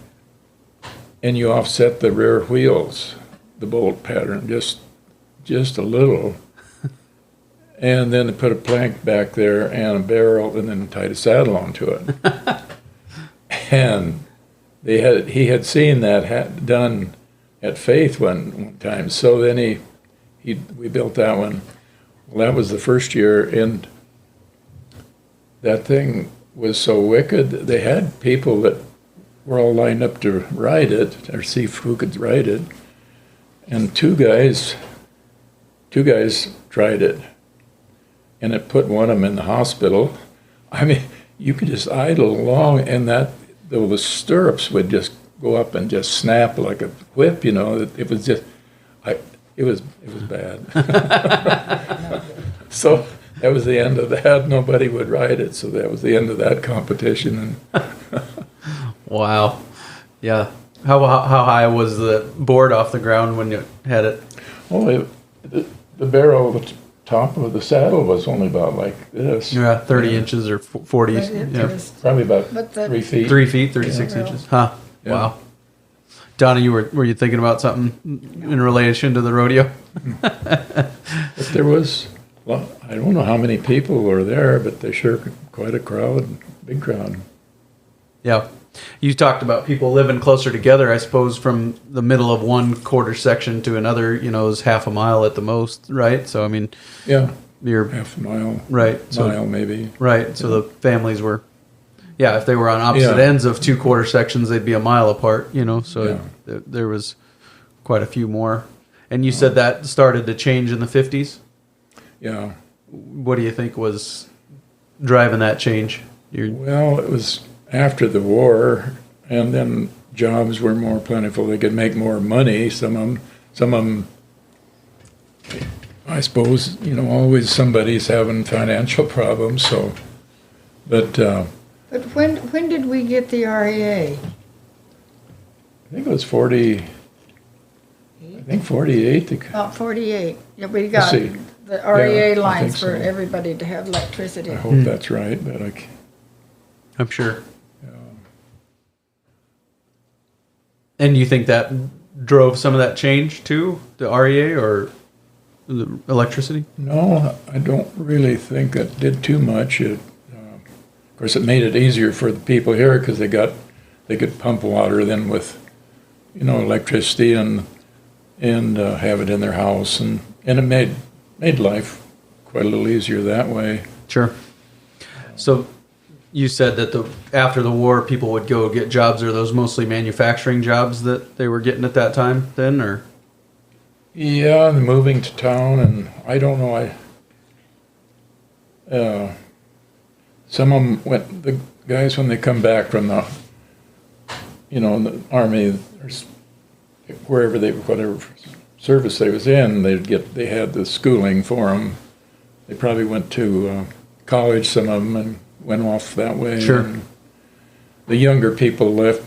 And you offset the rear wheels, the bolt pattern, just a little, and then they put a plank back there and a barrel, and then tied a saddle onto it. And he had seen that done at Faith one time. So then we built that one. Well, that was the first year, and that thing was so wicked. They had people that were all lined up to ride it, or see who could ride it. And two guys tried it, and it put one of them in the hospital. I mean, you could just idle along, and the stirrups would just go up and just snap like a whip. It was just, it was bad. So that was the end of that. Nobody would ride it, so that was the end of that competition. Wow. Yeah. How high was the board off the ground when you had it? Oh, the barrel, the top of the saddle was only about like this. Yeah, 30 inches or 40. Yeah. Probably about 3 feet. 3 feet, 36 inches. Huh. Yeah. Wow. Donna, were you thinking about something in relation to the rodeo? But there was, well, I don't know how many people were there, but there's sure quite a crowd, big crowd. Yeah. You talked about people living closer together, I suppose, from the middle of one quarter section to another, is half a mile at the most, right? So, I mean, yeah, you're half a mile, right? Mile maybe, right? So the families were, if they were on opposite ends of two quarter sections, they'd be a mile apart, So there was quite a few more. And you said that started to change in the 50s. Yeah. What do you think was driving that change? Well, it was after the war, and then jobs were more plentiful. They could make more money. Some of them, I suppose, always somebody's having financial problems. So, but when did we get the REA? I think it was 40. I think 48. 48. Yeah, we got the REA lines for everybody to have electricity. I hope that's right, but I'm sure. And you think that drove some of that change too, the REA or the electricity? No, I don't really think it did too much. Of course, it made it easier for the people here because they could pump water then with, electricity and have it in their house, and it made life quite a little easier that way. Sure. So you said that after the war, people would go get jobs. Are those mostly manufacturing jobs that they were getting at that time then, or? Yeah, and moving to town, and I don't know. Some of them went. The guys, when they come back from the army, or whatever service they was in, they had the schooling for them. They probably went to college, some of them, and went off that way. Sure. And the younger people left,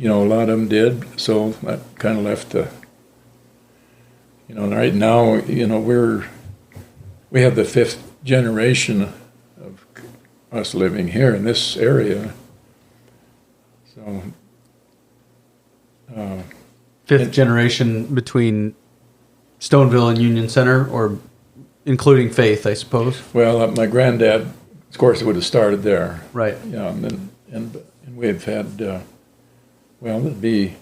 a lot of them did, so that kind of left right now, we have the 5th generation of us living here in this area. So 5th generation between Stoneville and Union Center, or including Faith, I suppose? Well, my granddad, of course, it would have started there. Right. Yeah, and we've had, it'd be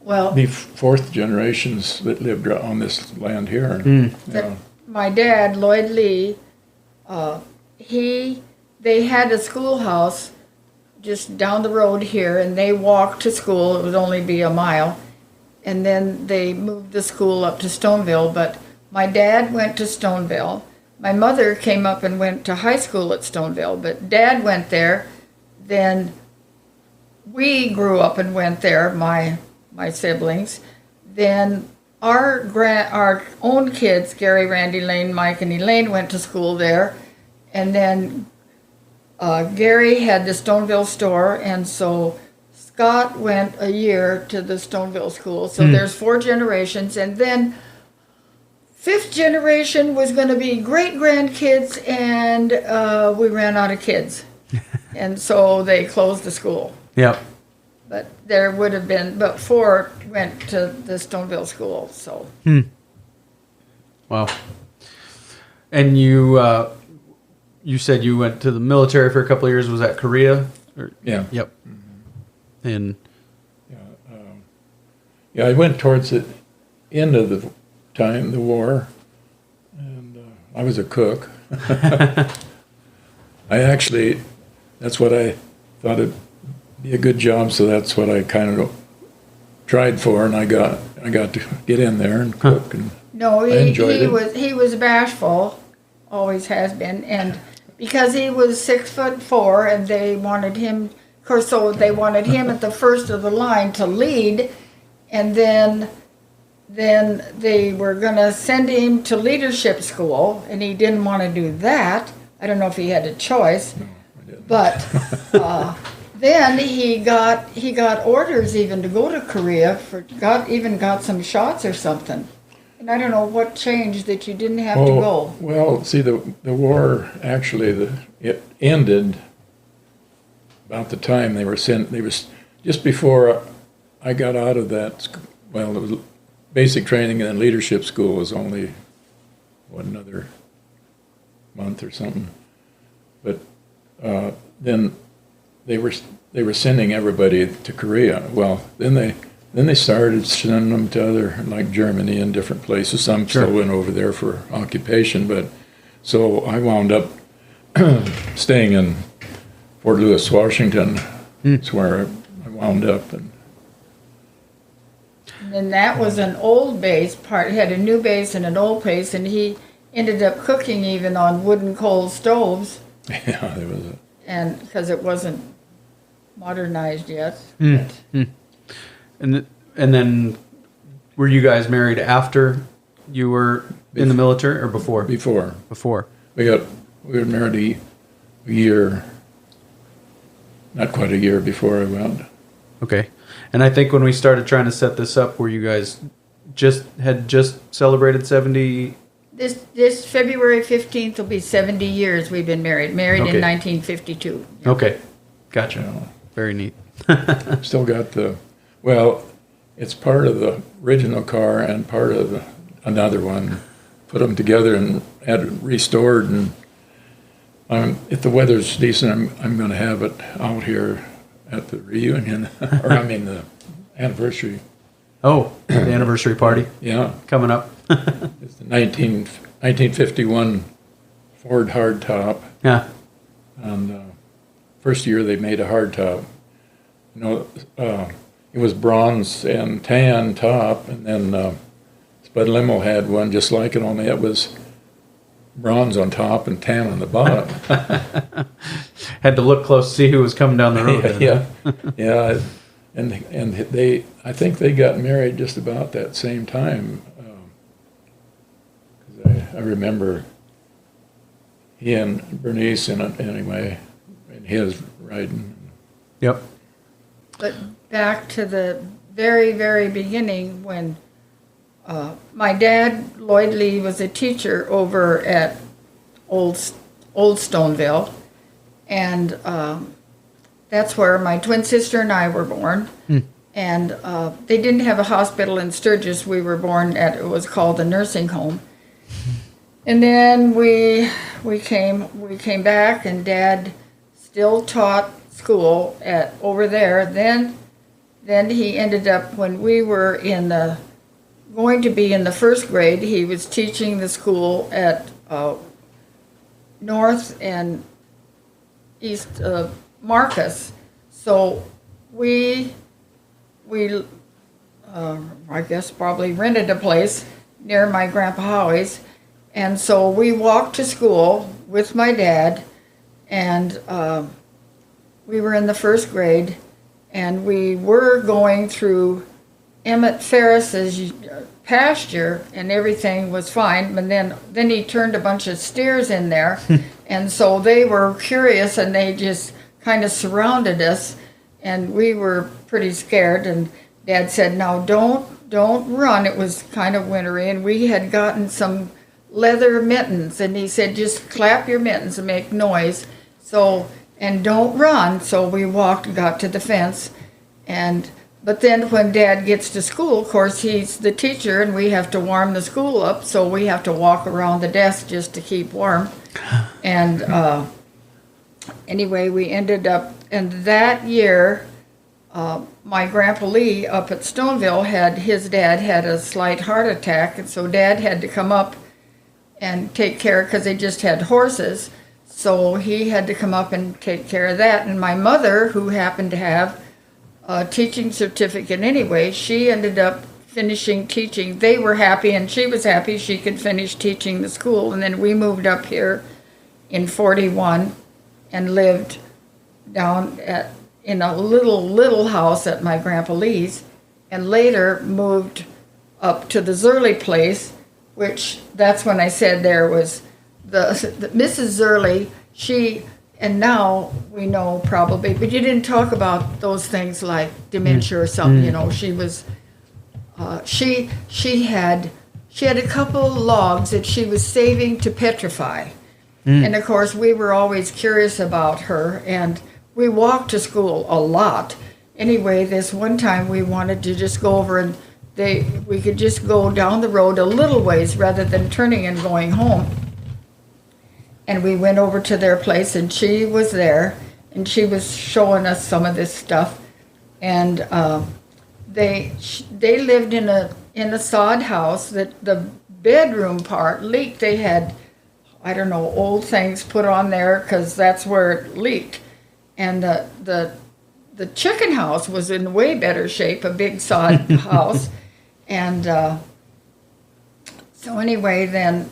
4th generations that lived on this land here. Yeah. My dad, Lloyd Lee, they had a schoolhouse just down the road here, and they walked to school. It would only be a mile. And then they moved the school up to Stoneville, but my dad went to Stoneville. My mother came up and went to high school at Stoneville, but Dad went there. Then we grew up and went there, my siblings. Then our own kids, Gary, Randy, Lane, Mike, and Elaine, went to school there. And then Gary had the Stoneville store, and so Scott went a year to the Stoneville school, so there's 4 generations, and then 5th generation was going to be great-grandkids, and we ran out of kids. And so they closed the school. Yep. But there would have been, but 4 went to the Stoneville school, so. Wow. And you said you went to the military for a couple of years. Was that Korea? Yeah. Yep. And Yeah, I went towards the end of the war, and I was a cook. That's what I thought it'd be a good job, so that's what I kind of tried for, and I got to get in there and cook, and No, I enjoyed it. he was bashful, always has been, and because he was 6'4", and they wanted him, of course, so they wanted him at the first of the line to lead, and then they were going to send him to leadership school, and he didn't want to do that. I don't know if he had a choice, No, I didn't. but then he got orders even to go to Korea got some shots or something. And I don't know what changed that you didn't have to go. Well, see, the war actually it ended about the time they were just before I got out of that. Well, it was basic training, and then leadership school was only another month or something. But then they were sending everybody to Korea. Well, then they started sending them to other, like Germany and different places. Some still went over there for occupation, but so I wound up staying in Fort Lewis, Washington. That's where I wound up. And that was an old base part. He had a new base and an old base, and he ended up cooking even on wooden coal stoves. Yeah, there was and because it wasn't modernized yet. And then, were you guys married after you were in the military or before? Before. Before. We were married a year, not quite a year before I went. Okay. And I think when we started trying to set this up, were you guys had just celebrated 70? This February 15th will be 70 years we've been married. Married in 1952. Okay. Gotcha. Very neat. Still got it's part of the original car and part of another one. Put them together and had it restored. And if the weather's decent, I'm going to have it out here at the reunion, or I mean the anniversary. Oh, the anniversary party. Yeah. Coming up. It's the 1951 Ford hardtop. Yeah. And first year they made a hardtop. It was bronze and tan top, and then Spud Limo had one just like it, only it was bronze on top and tan on the bottom. Had to look close to see who was coming down the road. Yeah. And I think they got married just about that same time. Because I remember he and Bernice in his riding. Yep. But back to the very, very beginning when my dad, Lloyd Lee, was a teacher over at Old Stoneville, and that's where my twin sister and I were born. And they didn't have a hospital in Sturgis. We were born it was called a nursing home. And then we came back, and Dad still taught school over there. Then he ended up, when we were going to be in the first grade, he was teaching the school at North and East Marcus. So we I guess probably rented a place near my Grandpa Howie's, and so we walked to school with my dad, and we were in the first grade, and we were going through Emmett Ferris's pasture, and everything was fine. But then he turned a bunch of steers in there, and so they were curious, and they just kind of surrounded us. and we were pretty scared. And Dad said, "Now don't run." It was kind of wintry, and we had gotten some leather mittens, and he said, "Just clap your mittens and make noise. So, and don't run." So we walked and got to the fence, but then when Dad gets to school, of course, he's the teacher, and we have to warm the school up, so we have to walk around the desk just to keep warm. And anyway, we ended up, and that year, my Grandpa Lee up at Stoneville his dad had a slight heart attack, and so Dad had to come up and take care, because they just had horses, so he had to come up and take care of that. And my mother, who happened to have a teaching certificate anyway, she ended up finishing teaching. They were happy, and she was happy she could finish teaching the school. And then we moved up here in 41 and lived down in a little house at my Grandpa Lee's, and later moved up to the Zurley place, which that's when I said there was the Mrs. Zurley. She, and now we know probably, but you didn't talk about those things like dementia or something. You know, she was she had a couple logs that she was saving to petrify, and of course we were always curious about her, and we walked to school a lot. Anyway, this one time we wanted to just go over, and we could just go down the road a little ways rather than turning and going home. And we went over to their place, and she was there, and she was showing us some of this stuff. And they lived in a sod house that the bedroom part leaked. They had, I don't know, old things put on there because that's where it leaked. And the chicken house was in way better shape, a big sod house. And so anyway, then,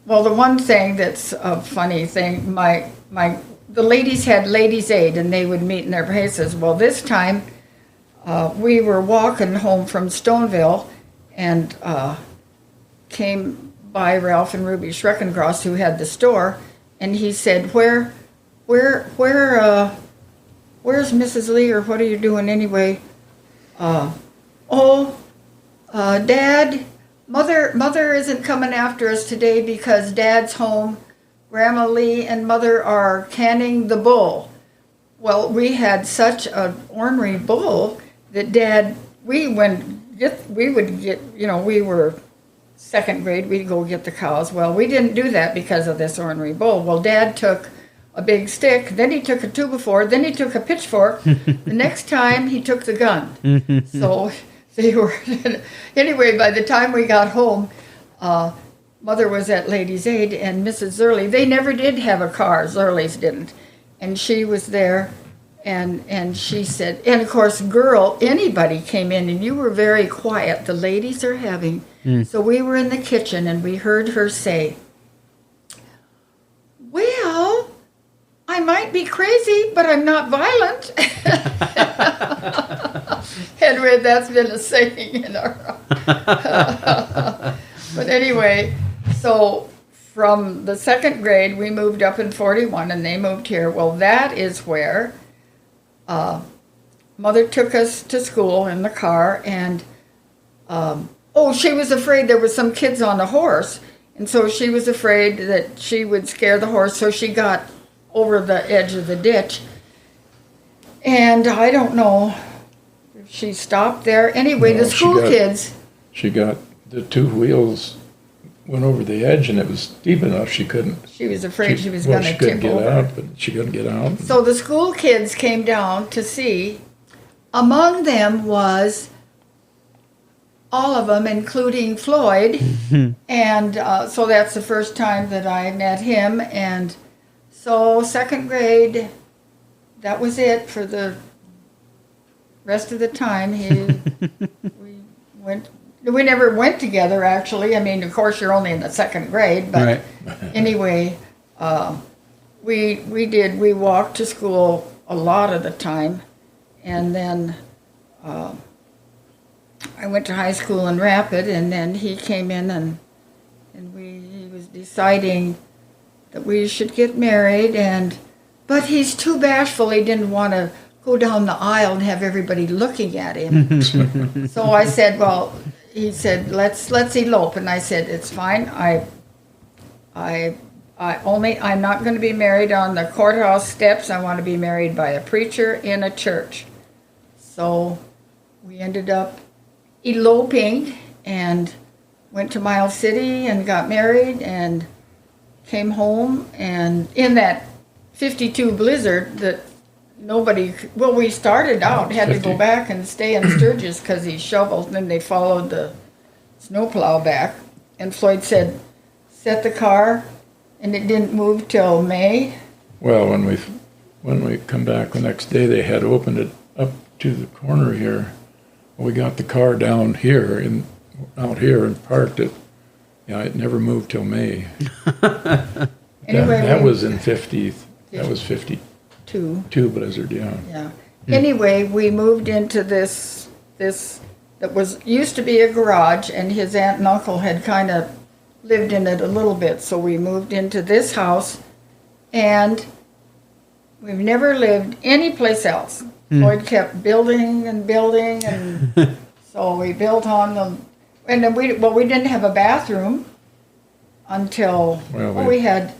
well, the one thing that's a funny thing, the ladies had ladies' aid, and they would meet in their places. Well, this time we were walking home from Stoneville, and came by Ralph and Ruby Schreckencross, who had the store, and he said, "Where's Mrs. Lee, or what are you doing anyway?" Dad, Mother isn't coming after us today because Dad's home. Grandma Lee and Mother are canning the bull. Well, we had such an ornery bull that Dad, we would get, you know, we were second grade, we'd go get the cows. Well, we didn't do that because of this ornery bull. Well, Dad took a big stick, then he took a 2x4, then he took a pitchfork. The next time he took the gun. So they were, anyway, by the time we got home, Mother was at Ladies' Aid, and Mrs. Zurley, they never did have a car, Zurleys didn't. And she was there, and she said, and of course, anybody came in, and you were very quiet. The ladies are having, so we were in the kitchen, and we heard her say, "Well, I might be crazy, but I'm not violent." Anyway, that's been a saying in our... But anyway, so from the second grade, we moved up in 41, and they moved here. Well, that is where Mother took us to school in the car, and she was afraid there were some kids on a horse, and so she was afraid that she would scare the horse, so she got over the edge of the ditch, and I don't know if she stopped there. Anyway, the school kids... She got the two wheels, went over the edge, and it was deep enough she couldn't... She was afraid she was going to tip over. Out, but she couldn't get out. So the school kids came down to see. Among them was all of them, including Floyd, and so that's the first time that I met him, and so second grade, that was it for the rest of the time. We never went together, actually. I mean, of course, you're only in the second grade, but right. Anyway, we walked to school a lot of the time, and then I went to high school in Rapid, and then he came in, and he was deciding that we should get married, and but he's too bashful. He didn't want to go down the aisle and have everybody looking at him. So I said, well, he said, let's elope. And I said, it's fine. I'm not going to be married on the courthouse steps. I want to be married by a preacher in a church. So we ended up eloping and went to Miles City and got married and came home. And in that 52 blizzard that we started out, had 50. To go back and stay in Sturgis because he shoveled, and then they followed the snowplow back. And Floyd said, set the car, and it didn't move till May. Well, when we come back the next day, they had opened it up to the corner here. We got the car down here out here and parked it. Yeah, it never moved till May. Anyway, that was in 50. That was 52 blizzard. Yeah. Yeah. Anyway, we moved into this that used to be a garage, and his aunt and uncle had kind of lived in it a little bit. So we moved into this house, and we've never lived any place else. Floyd kept building, and so we built on them. And then we didn't have a bathroom until we had.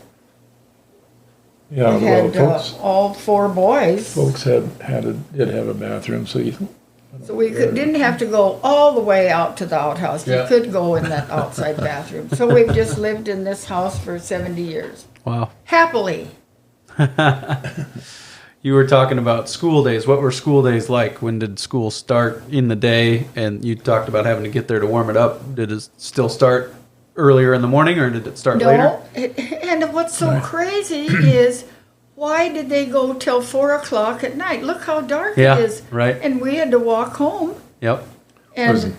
Yeah, folks, all 4 boys. Folks did have a bathroom, so we didn't have to go all the way out to the outhouse. You could go in that outside bathroom. So we've just lived in this house for 70 years. Wow. Happily. You were talking about school days. What were school days like? When did school start in the day? And you talked about having to get there to warm it up. Did it still start earlier in the morning, or did it start later? And what's so crazy is, why did they go till 4 o'clock at night? Look how dark it is. Right. And we had to walk home. Yep. And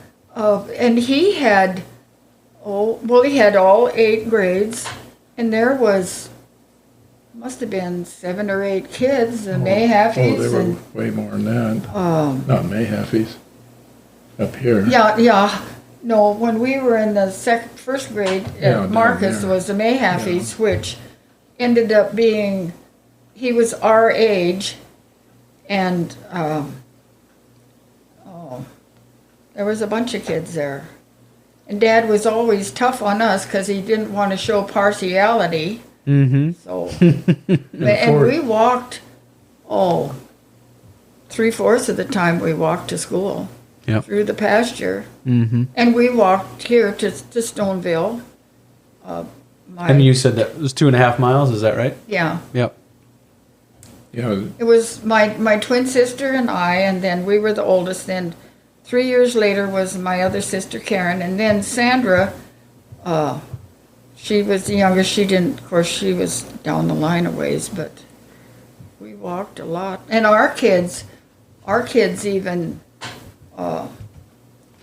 he had all 8 grades, and there must have been 7 or 8 kids, the Mayhaffies. They were way more than that. Not Mayhaffies. Up here. Yeah. No, when we were in the first grade, Marcus was the Mayhaffies, which ended up being, he was our age, and there was a bunch of kids there. And Dad was always tough on us because he didn't want to show partiality. Mm-hmm. So, and we walked, 3/4 of the time we walked to school. Yep. Through the pasture. Mm-hmm. And we walked here to Stoneville. And you said that it was 2.5 miles, is that right? Yeah. Yep. Yeah. It was my twin sister and I, and then we were the oldest. Then 3 years later was my other sister, Karen. And then Sandra, she was the youngest. She was down the line a ways, but we walked a lot. And our kids even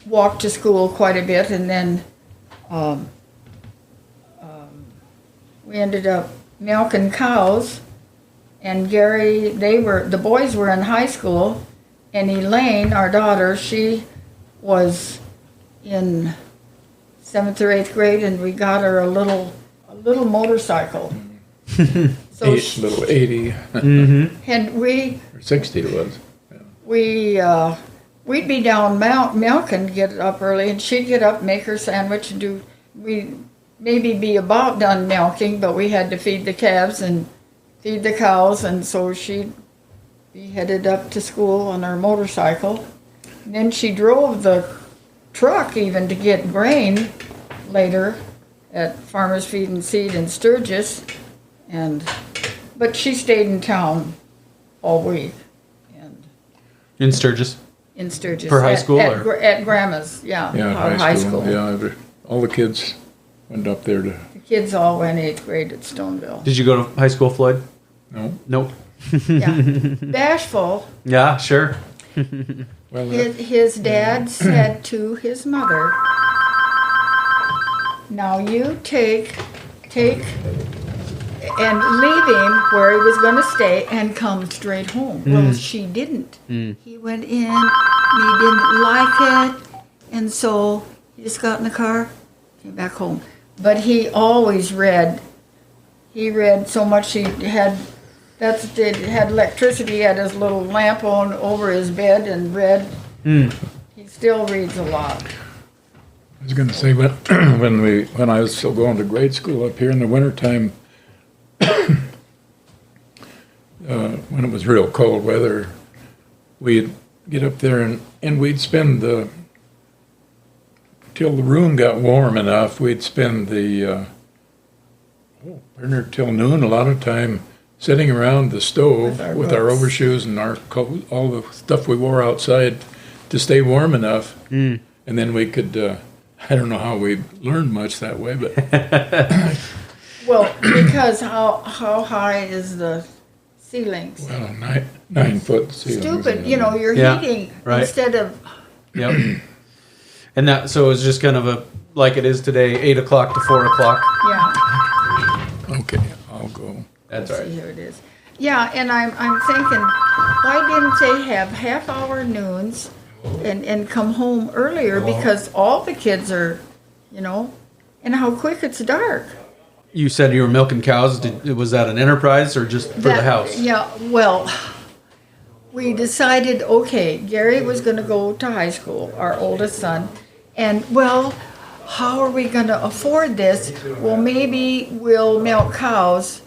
walked to school quite a bit, and then we ended up milking cows. And Gary, the boys were in high school, and Elaine, our daughter, she was in 7th or 8th grade, and we got her a little motorcycle. So little 80. Mm-hmm. And or 60 it was. Yeah. We'd be down milking, get up early, and she'd get up, make her sandwich, and we'd maybe be about done milking, but we had to feed the calves and feed the cows, and so she'd be headed up to school on her motorcycle. And then she drove the truck even to get grain later at Farmers Feed and Seed in Sturgis, but she stayed in town all week. In Sturgis? In Sturgis. For high school? At Grandma's, Yeah, high school. Yeah, all the kids went up there to... The kids all went 8th grade at Stoneville. Did you go to high school, Floyd? No. Nope. Yeah. Bashful. Yeah, sure. Well, his dad said to his mother, now you take and leave him where he was going to stay and come straight home. Well, she didn't. He went in, and he didn't like it, and so he just got in the car, came back home. But he always read. He read so much. He had It had electricity, he had his little lamp on over his bed and read. He still reads a lot. I was going to say, when I was still going to grade school up here in the wintertime, when it was real cold weather, we'd get up there and we'd spend till the room got warm enough, we'd spend till noon a lot of time sitting around the stove with our overshoes and our coat, all the stuff we wore outside to stay warm enough. And then we could, I don't know how we learned much that way, but... Well, because how high is the ceilings? Well, 9-foot ceilings. Stupid, you're heating instead of... Yep. And that, so it was just kind of like it is today, 8 o'clock to 4 o'clock. Yeah. Okay, I'll go. That's all right. See, here it is. Yeah, and I'm thinking, why didn't they have half-hour noons and come home earlier? Because all the kids are, and how quick it's dark. You said you were milking cows. Was that an enterprise or just for the house? Yeah, well, we decided, okay, Gary was going to go to high school, our oldest son, and, well, how are we going to afford this? Well, maybe we'll milk cows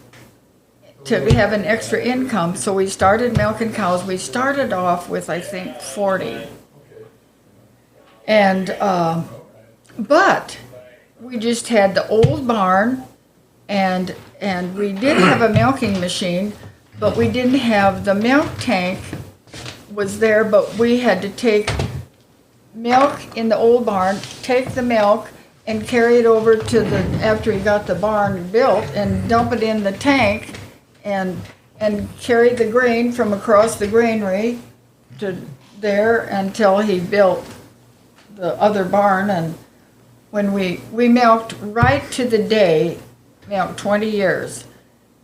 to have an extra income. So we started milking cows. We started off with, I think, 40. And, but we just had the old barn, and we did have a milking machine, but we didn't have the milk tank was there, but we had to take milk in the old barn, take the milk, and carry it over to after we got the barn built, and dump it in the tank, and carry the grain from across the granary to there until he built the other barn. And when we milked right to the day, milked 20 years,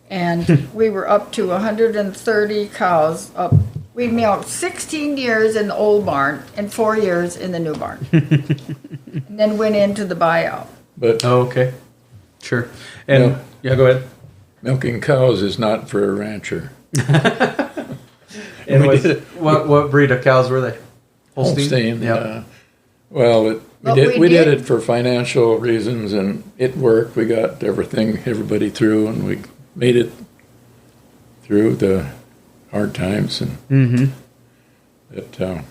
and we were up to 130 cows up. We milked 16 years in the old barn and 4 years in the new barn. And then went into the buyout. But okay. Sure. And yeah, go ahead. Milking cows is not for a rancher. And what breed of cows were they? Holstein. Yeah. Well, we did it for financial reasons, and it worked. We got everybody through, and we made it through the hard times. And of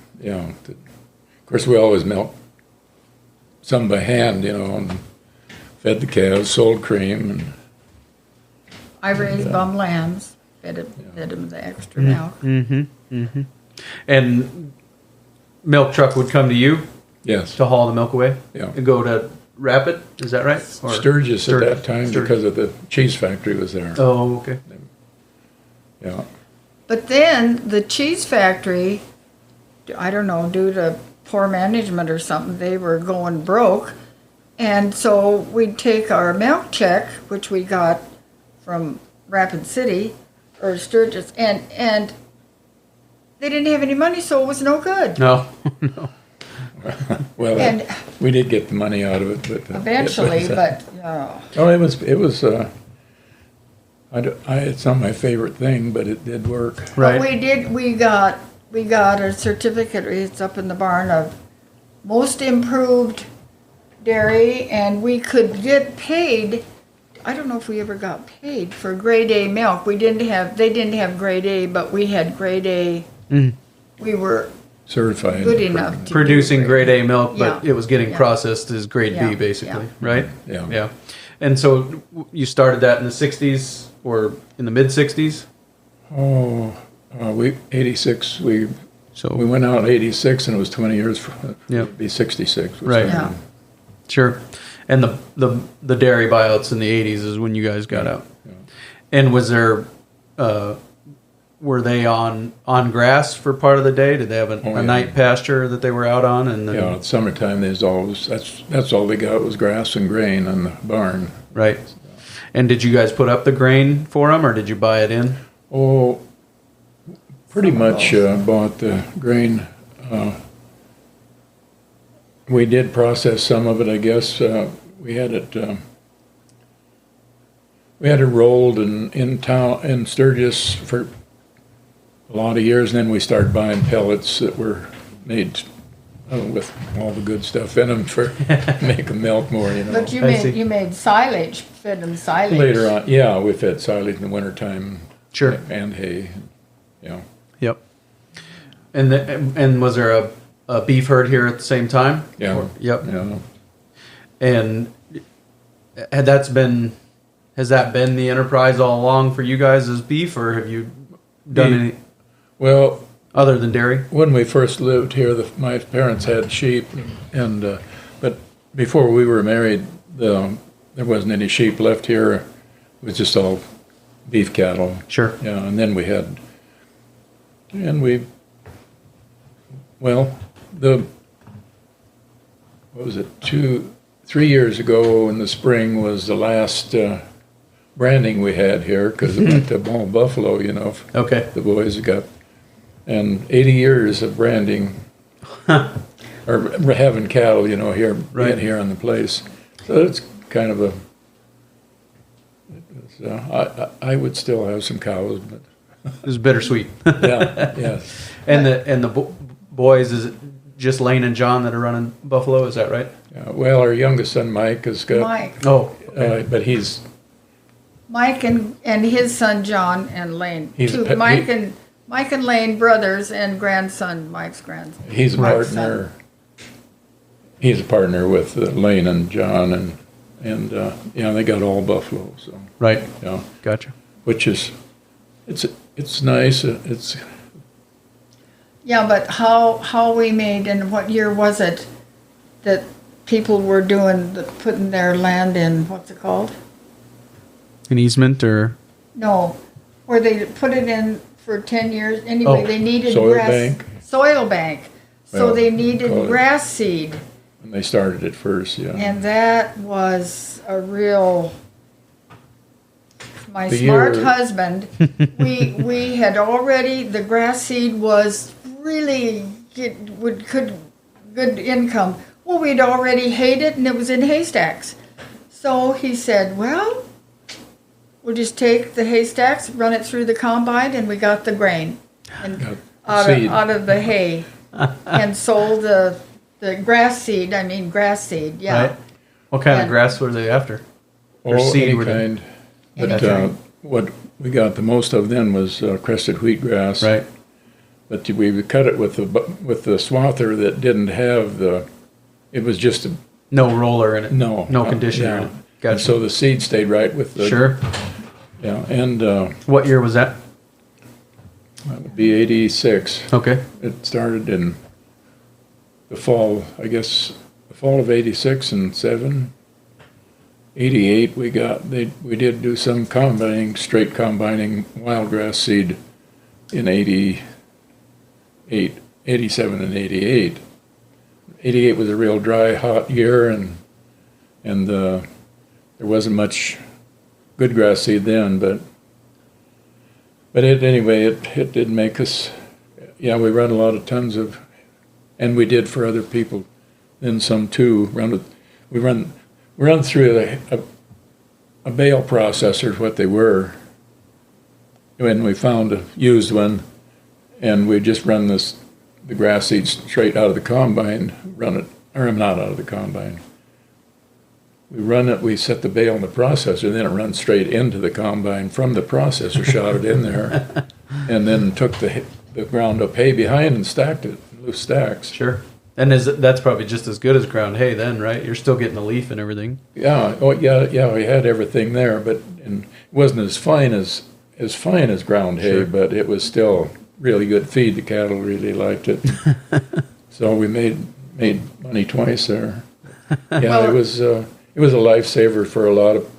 course, we always milked some by hand, and fed the calves, sold cream, and I raised bum lambs, fed them the extra milk. And milk truck would come to you? Yes. To haul the milk away? Yeah. And go to Rapid, is that right? Or Sturgis at that time, because of the cheese factory was there. Oh, okay. Yeah. But then the cheese factory, I don't know, due to poor management or something, they were going broke. And so we'd take our milk check, which we got from Rapid City, or Sturgis, and they didn't have any money, so it was no good. No. Well, we did get the money out of it, but eventually. It was. It's not my favorite thing, but it did work. Right. But we got a certificate. It's up in the barn of most improved dairy, and we could get paid. I don't know if we ever got paid for grade A milk. They didn't have grade A, but we had grade A. We were certified, good enough to producing grade A milk, but Yeah. it was getting Yeah. processed as grade Yeah. B, basically, Yeah. right? Yeah. And so you started that in the 60s or in the mid 60s? 86. We So went out in 86, and it was 20 years. Yep. It'd be 66. Right. Yeah. Sure. And the dairy buyouts in the 80s is when you guys got out. Yeah. And was there were they on grass for part of the day? Did they have a night pasture that they were out on? And then, It's summertime. There's always that's all they got was grass and grain in the barn. right. And did you guys put up the grain for them, or did you buy it in? Oh, pretty much bought the grain. We did process some of it, I guess. We had it. we had it rolled in town in Sturgis for a lot of years, and then we started buying pellets that were made with all the good stuff in them for make them milk more, you know. But you made silage, fed them silage. Later on, yeah, we fed silage in the wintertime. Sure. And hay, Yep. And was there a beef herd here at the same time? Yeah. Yep. Yeah. And has that been the enterprise all along for you guys as beef, or have you done any? Well, other than dairy? when we first lived here, my parents had sheep, and but before we were married, there wasn't any sheep left here. It was just all beef cattle. Sure. Yeah, and then what was it, 3 years ago in the spring was the last branding we had here, because it went to Ball Buffalo, Okay. the boys got, and 80 years of branding, or having cattle, here, Right. being here on the place. So it's kind of I would still have some cows, but It was bittersweet. yeah, yes. And the boys, is it just Lane and John that are running Buffalo? Is that right? Yeah, well, our youngest son, Mike, has got, Mike. Oh, but he's Mike and his son John and Lane. He's a Mike and Lane brothers and grandson, Mike's grandson. he's a Mike's partner. He's a partner with Lane and John, and they got all buffalo. So right. yeah, Gotcha. which is it's nice. It's Yeah, but how we made, and what year was it that people were putting their land in, what's it called? An easement or? No, where they put it in for 10 years. Anyway, Oh, they needed soil grass. bank? Soil bank. So Well, they call needed it- grass seed. and they started it first. Yeah, And that was a real. My The smart year- husband, we had already, the grass seed was really good income. Well, we'd already hayed it, and it was in haystacks. So he said, well, we'll just take the haystacks, run it through the combine, and we got the grain and Got out seed. of the hay, and sold the grass seed. Yeah. Right. What kind of And- grass were they after? Or oh, seed any were they- kind. But Any kind. what we got the most of then was crested wheatgrass. Right. But we cut it with the swather that didn't have it was just No roller in it. no conditioner in yeah. it. Gotcha. And so the seed stayed right with the Sure. yeah, and What year was that? that would be 86. Okay. It started in the fall, I guess, the fall of 86 and 7. 88 we did do some straight combining wild-grass seed in 87 and 88. 88 was a real dry, hot year, and there wasn't much good grass seed then, but it did make us, yeah, we run a lot of tons of, and we did for other people, then some too. We run through a bale processor, what they were, when we found a used one, and we just run the grass seed straight out of the combine, not out of the combine. We set the bale in the processor, then it runs straight into the combine from the processor, shot it in there, and then took the ground up hay behind and stacked it, loose stacks. Sure. And that's probably just as good as ground hay then, right? You're still getting the leaf and everything. Yeah, we had everything there, and it wasn't as fine as ground hay, Sure. but it was still really good feed. The cattle really liked it. So we made money twice there. Yeah, Well, it was a lifesaver for a lot of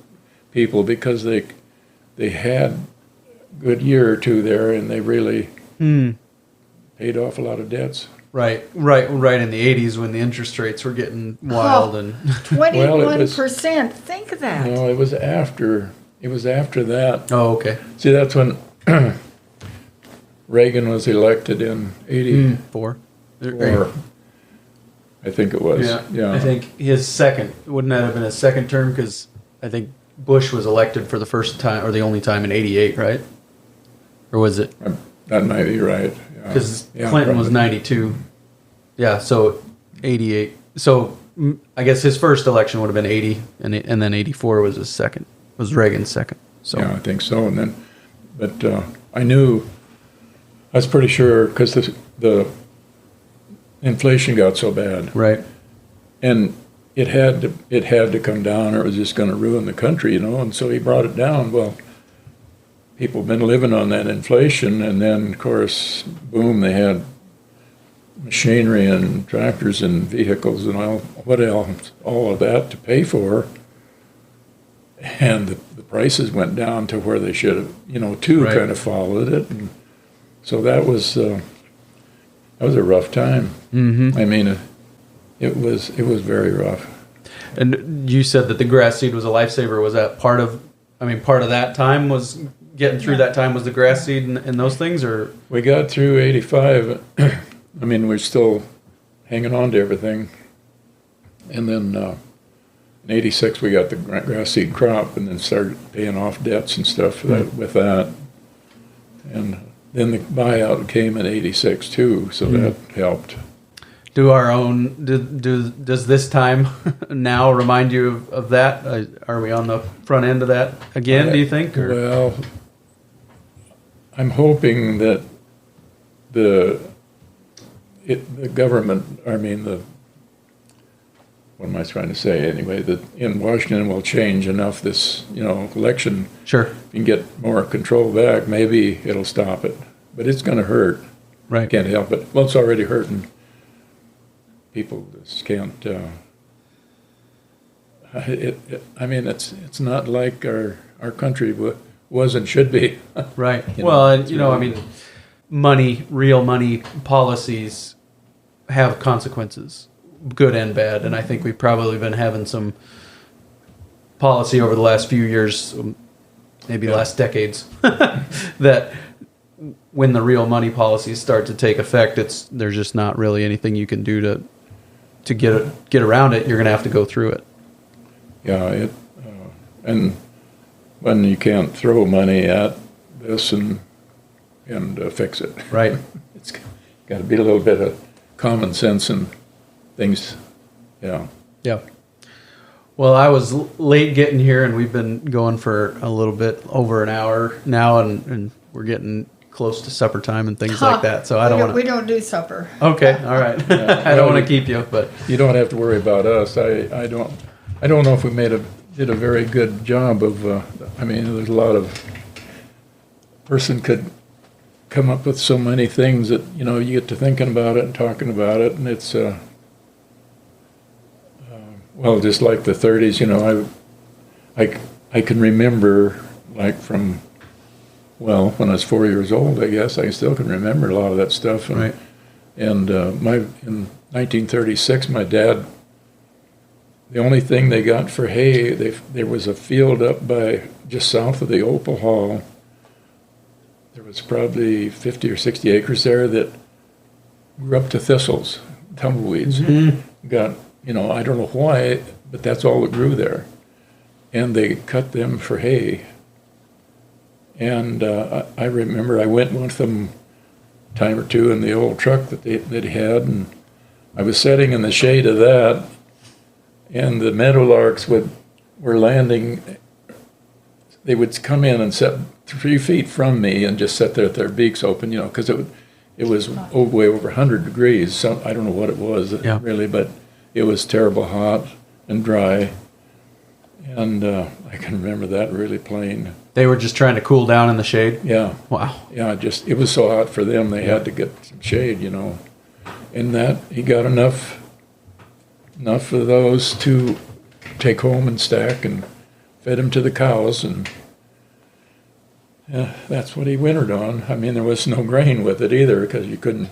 people because they had a good year or two there, and they really paid off a lot of debts. Right in the 80s when the interest rates were getting wild and 21%. Think of that. No, it was after that. oh, okay. See, that's when Reagan was elected in 84, 4. I think it was. Yeah. I think his second, wouldn't that have been his second term? Because I think Bush was elected for the first time, or the only time, in '88, right? Or was it? That might be right. Because Clinton was 92. Yeah, so 88. So I guess his first election would have been 80, and then 84 was his second. Was Reagan's second. So yeah, I think so. And then, but I was pretty sure because the inflation got so bad, right, and it had to come down, or it was just going to ruin the country, And so he brought it down. Well, people have been living on that inflation, and then of course, boom, they had machinery and tractors and vehicles and all of that to pay for, and the prices went down to where they should have, Right. kind of followed it, and so that was a rough time. Mm-hmm. I mean, it was very rough. And you said that the grass seed was a lifesaver. Was that part of that time was getting through that time was the grass seed and those things, or? We got through 85. I mean, we're still hanging on to everything. And then in 86, we got the grass seed crop and then started paying off debts and stuff with that. And then the buyout came in 86 too, so that helped. Does this time now remind you of that? Are we on the front end of that again, do you think? Or? Well, I'm hoping that the government, what am I trying to say anyway, that in Washington will change enough this, election. Sure. And get more control back, maybe it'll stop it. But it's going to hurt. Right. Can't help it. Well, it's already hurting. People just can't. It's not like our country was and should be. Right. Real money policies have consequences, good and bad, and I think we've probably been having some policy over the last few years, maybe last decades, that when the real money policies start to take effect, there's just not really anything you can do to get around it. You're going to have to go through it. Yeah, and when you can't throw money at this and fix it, right? It's got to be a little bit of common sense and things. Yeah. Yeah. Well, I was late getting here, and we've been going for a little bit over an hour now, and we're getting close to supper time and things like that. So we don't do supper. Okay, all right. I don't want to keep you, but you don't have to worry about us. I don't know if we did a very good job of. There's a lot of person could come up with so many things that you get to thinking about it and talking about it, and it's just like the 30s. I can remember from. Well, when I was 4 years old, I guess I still can remember a lot of that stuff. And, right. And in 1936, my dad, the only thing they got for hay, there was a field up by just south of the Opal Hall. There was probably 50 or 60 acres there that grew up to thistles, tumbleweeds. Mm-hmm. Got, I don't know why, but that's all that grew there. And they cut them for hay. And I remember I went with them a time or two in the old truck that he had, and I was sitting in the shade of that, and the meadowlarks were landing. They would come in and sit 3 feet from me and just sit there with their beaks open, because it was way over 100 degrees. So I don't know what it was really, but it was terrible hot and dry, and I can remember that really plain. They were just trying to cool down in the shade? Yeah. Wow. Yeah, it was so hot for them, they had to get some shade, And that, he got enough of those to take home and stack and fed them to the cows, and that's what he wintered on. There was no grain with it either, because you couldn't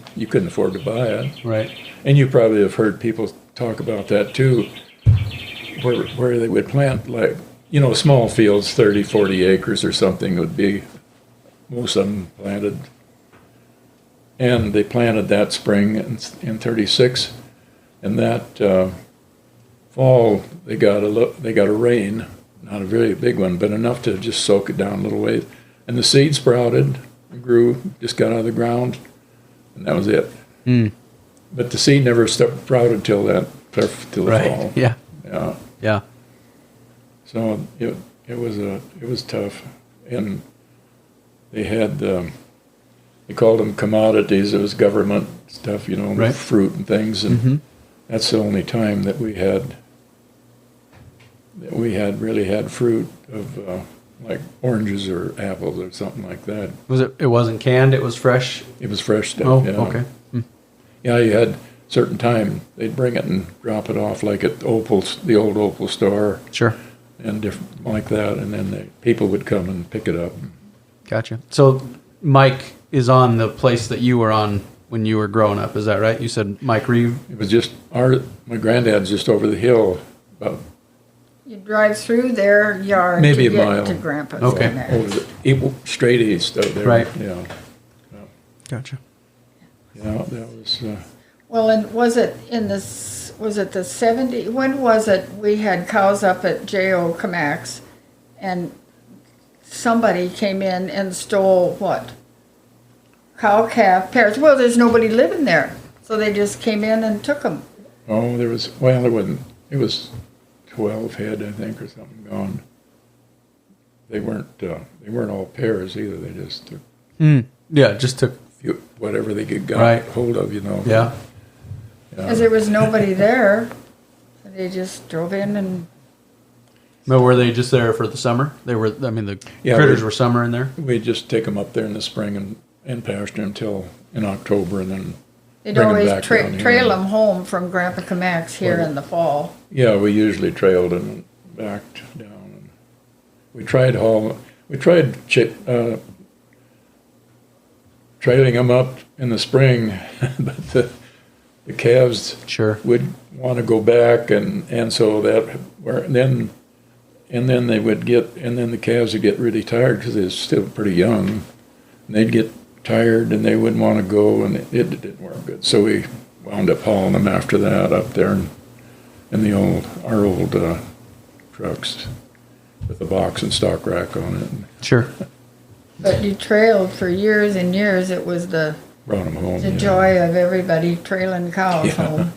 afford to buy it. Right. And you probably have heard people talk about that too, where they would plant small fields, 30, 40 acres or something would be, most of them planted. And they planted that spring in 36, and that fall they got a rain, not a very big one, but enough to just soak it down a little ways. And the seed sprouted, grew, just got out of the ground, and that was it. Mm. But the seed never sprouted till the fall. Yeah. Yeah. Yeah. So it was tough, and they had they called them commodities. It was government stuff, Right. fruit and things, and that's the only time that we had really had fruit of like oranges or apples or something like that. Was it? It wasn't canned. It was fresh. It was fresh stuff. Oh, yeah. okay. Hmm. Yeah, you had certain time they'd bring it and drop it off, like at the old Opal store, Sure. and different like that, and then people would come and pick it up. Gotcha. So Mike is on the place that you were on when you were growing up. Is that right? You said Mike Reeve. It was just my granddad's just over the hill, about You drive through their yard Maybe to a get mile. to Grandpa's. Okay. in there. over straight east out there. Right. Yeah. Gotcha. Yeah, that was. Well, and was it the 70s? When was it we had cows up at J.O. Cammack's, and somebody came in and stole what? Cow, calf, pairs. Well, there's nobody living there, so they just came in and took them. Oh, there wasn't. It was 12 head, I think, or something gone. They weren't all pairs either. They just took Yeah, just took. whatever they could Right. hold of, Yeah. Because there was nobody there. They just drove in and But were they just there for the summer? They were. I mean, the Yeah, critters were summer in there. We'd just take them up there in the spring and pasture until in October, and then they'd bring 'em always back down here. trail them home from Grandpa Cammack's here Well, in the fall. Yeah, we usually trailed and backed down. And we tried trailing them up in the spring, but the calves Sure. would want to go back, and so then they would then the calves would get really tired because they're still pretty young, and they'd get tired and they wouldn't want to go, and it didn't work good. So we wound up hauling them after that up there in our old trucks with a box and stock rack on it. Sure. But you trailed for years and years. It was the Brought them home. the joy of everybody trailing cows Yeah. home.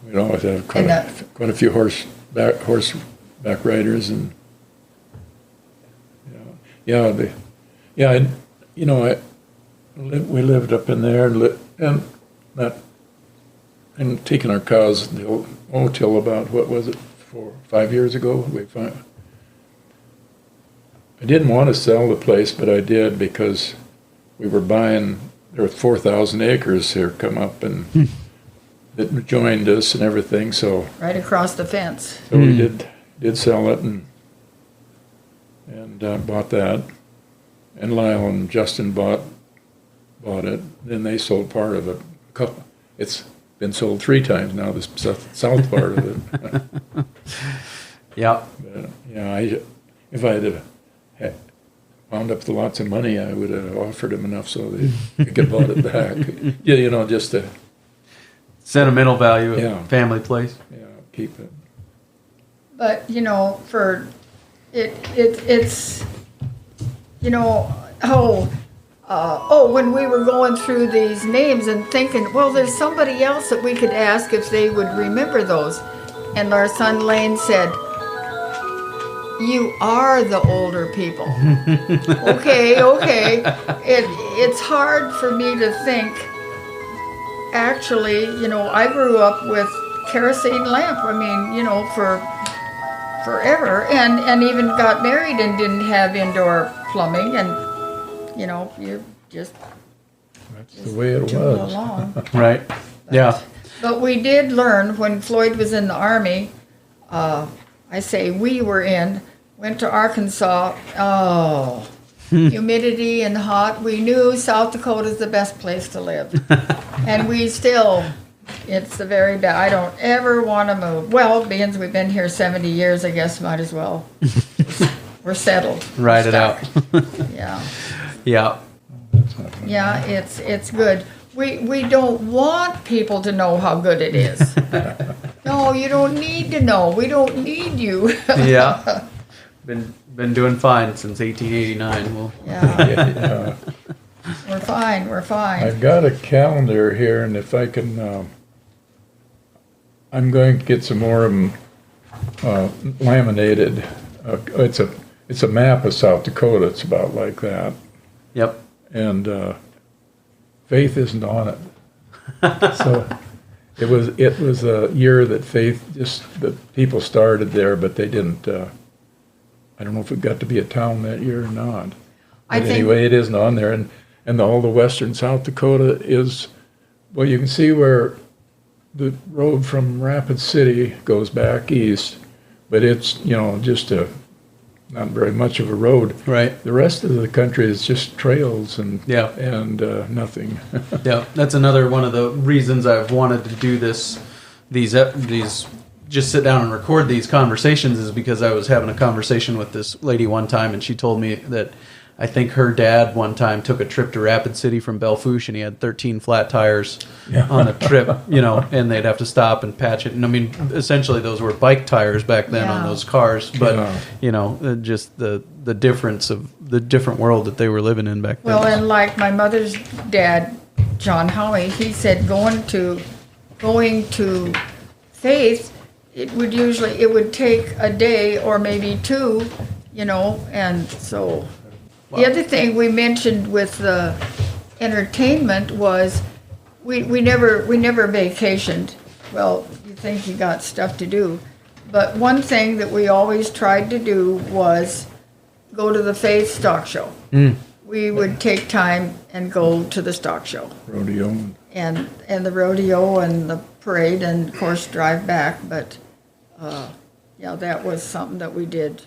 We'd always have And, quite a few horseback riders, and we lived up in there and taking our cows till about, what was it, 5 years ago. I didn't want to sell the place, but I did because we were buying. There were 4,000 acres here come up and that joined us and everything. So Right across the fence. we did sell it and bought that. And Lyle and Justin bought it. Then they sold part of it. It's been sold 3 times now. This south part of it. Yeah. But, if I had wound up with lots of money, I would have offered them enough so they could bought it back. Just to Sentimental value of Yeah. family place. keep it. But for it's when we were going through these names and thinking, well, there's somebody else that we could ask if they would remember those, and our son Lane said, "You are the older people." Okay. It's hard for me to think. Actually, I grew up with kerosene lamp. I mean, for forever, and even got married and didn't have indoor plumbing, and you just That's the way it tootle was. along. Right. Yeah. But we did learn when Floyd was in the Army. Went to Arkansas. Oh, humidity and hot. We knew South Dakota's the best place to live, and it's the very best. I don't ever want to move. Well, being we've been here 70 years, I guess might as well. We're settled. Ride it out. Yeah. Yeah. Yeah, it's good. We don't want people to know how good it is. No, No, you don't need to know. We don't need you. Yeah. Been doing fine since 1889. Well, Yeah. We're fine. We're fine. I've got a calendar here, and if I can, I'm going to get some more of them laminated. It's a map of South Dakota. It's about like that, yep. and Faith isn't on it. So it was a year that the people started there, but they didn't. I don't know if it got to be a town that year or not. But anyway, it isn't on there, and all the western South Dakota is. Well, you can see where the road from Rapid City goes back east, but it's just not very much of a road. Right. The rest of the country is just trails and nothing. Yeah, that's another one of the reasons I've wanted to do these just sit down and record these conversations is because I was having a conversation with this lady one time, and she told me that I think her dad one time took a trip to Rapid City from Belfouche, and he had 13 flat tires on a trip, and they'd have to stop and patch it. And I mean, essentially those were bike tires back then on those cars, but just the difference of the different world that they were living in back then. Well, and like my mother's dad, John Howie, he said going to Faith, it would take a day or maybe two, and so. Wow. The other thing we mentioned with the entertainment was we never vacationed. Well, you think you got stuff to do, but one thing that we always tried to do was go to the Faith stock show. We would take time and go to the stock show, rodeo, and the rodeo and the parade, and of course drive back. But that was something that we did.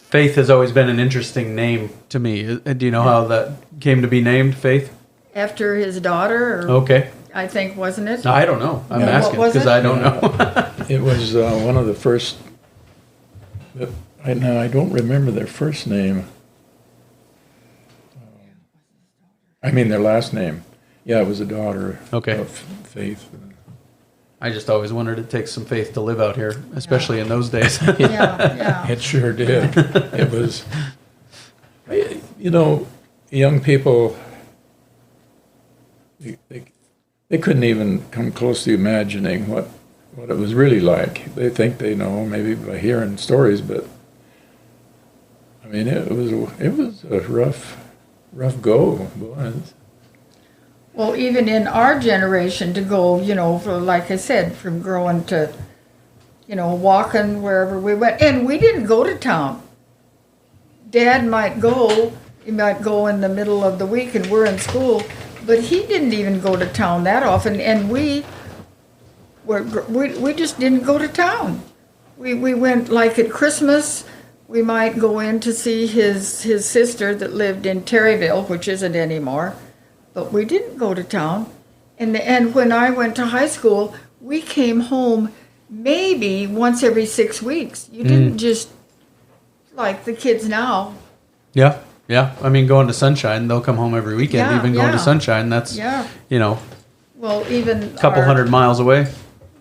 Faith has always been an interesting name to me. Do you know how that came to be named, Faith? After his daughter? Okay. I think, wasn't it? No, I don't know. I'm asking because I don't know. It was one of the first. I don't remember their first name. I mean their last name. Yeah, it was a daughter of Faith. I just always wondered it takes some faith to live out here, especially in those days. Yeah. It sure did. It was, young people, they couldn't even come close to imagining what it was really like. They think they know, maybe by hearing stories, but I mean, it was a rough go, boys. Well, even in our generation, to go, for, like I said, from growing to, walking wherever we went. And we didn't go to town. Dad might go, he might go in the middle of the week and we're in school, but he didn't even go to town that often. And we just didn't go to town. We went, like at Christmas, we might go in to see his sister that lived in Terryville, which isn't anymore. But we didn't go to town. And when I went to high school, we came home maybe once every 6 weeks. You didn't just, like the kids now. Yeah. I mean, going to Sunshine, they'll come home every weekend. Even going to Sunshine, that's, Well, even a couple 100 miles away.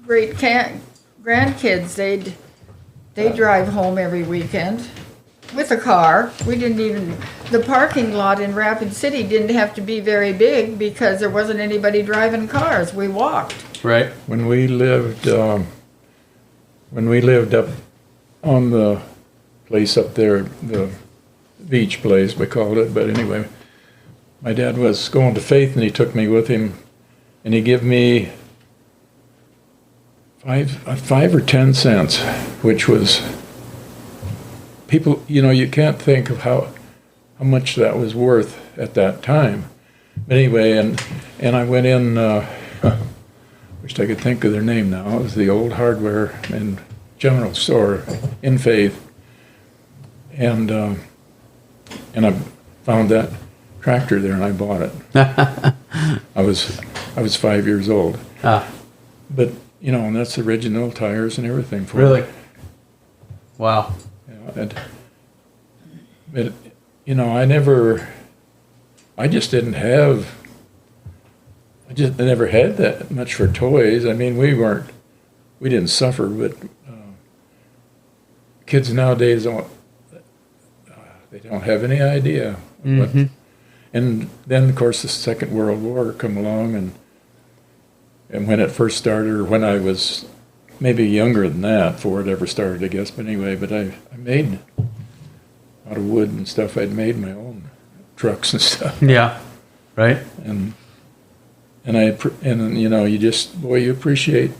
Great grandkids, they drive home every weekend. With a car. The parking lot in Rapid City didn't have to be very big because there wasn't anybody driving cars. We walked. Right. When we lived up on the place up there, the beach place we called it, but anyway, my dad was going to Faith and he took me with him, and he gave me 5 or 10 cents, which was. People, you can't think of how much that was worth at that time. But anyway, and I went in, wished I could think of their name now. It was the old hardware and general store in Faith. And I found that tractor there and I bought it. I was 5 years old. But, and that's original tires and everything for Really? it. Wow. But I just never had that much for toys. I mean, we weren't we didn't suffer, but kids nowadays they don't have any idea. Mm-hmm. And then, of course, the Second World War come along, and when it first started, or when I was maybe younger than that before it ever started, I guess. But anyway, I made out of wood and stuff. I'd made my own trucks and stuff. Yeah, right. And you know, you appreciate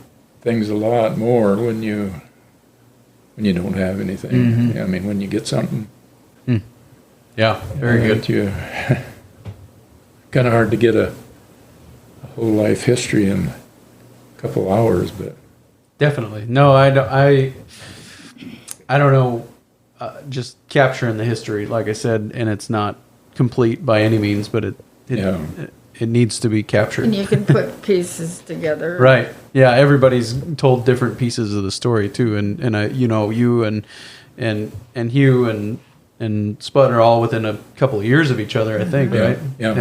things a lot more when you don't have anything. Mm-hmm. I mean, when you get something. Yeah, very good. Kind of hard to get a whole life history in a couple hours, but definitely. No, I don't know. Just capturing the history, like I said, and it's not complete by any means, but it needs to be captured. And you can put pieces together. Right. Yeah. Everybody's told different pieces of the story too, and I, you know, you and Hugh and Spud are all within a couple of years of each other, I think, right? Yeah.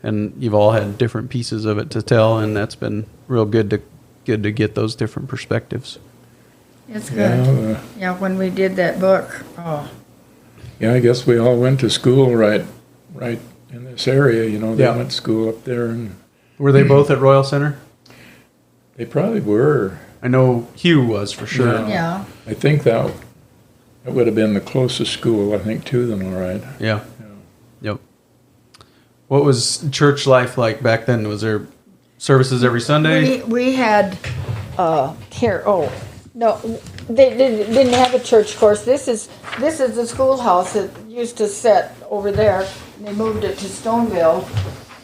And you've all had different pieces of it to tell, and that's been real good to get those different perspectives. It's good. Yeah, when we did that book. Oh. Yeah, I guess we all went to school right in this area. You know, they went to school up there, and were they both at Royal Center? They probably were. I know Hugh was for sure. Yeah. I think that would have been the closest school, I think, to them, all right. Yeah. Yep. What was church life like back then? Was there services every Sunday? We had here. Oh no, they didn't have a church course. This is the schoolhouse that used to sit over there. And they moved it to Stoneville,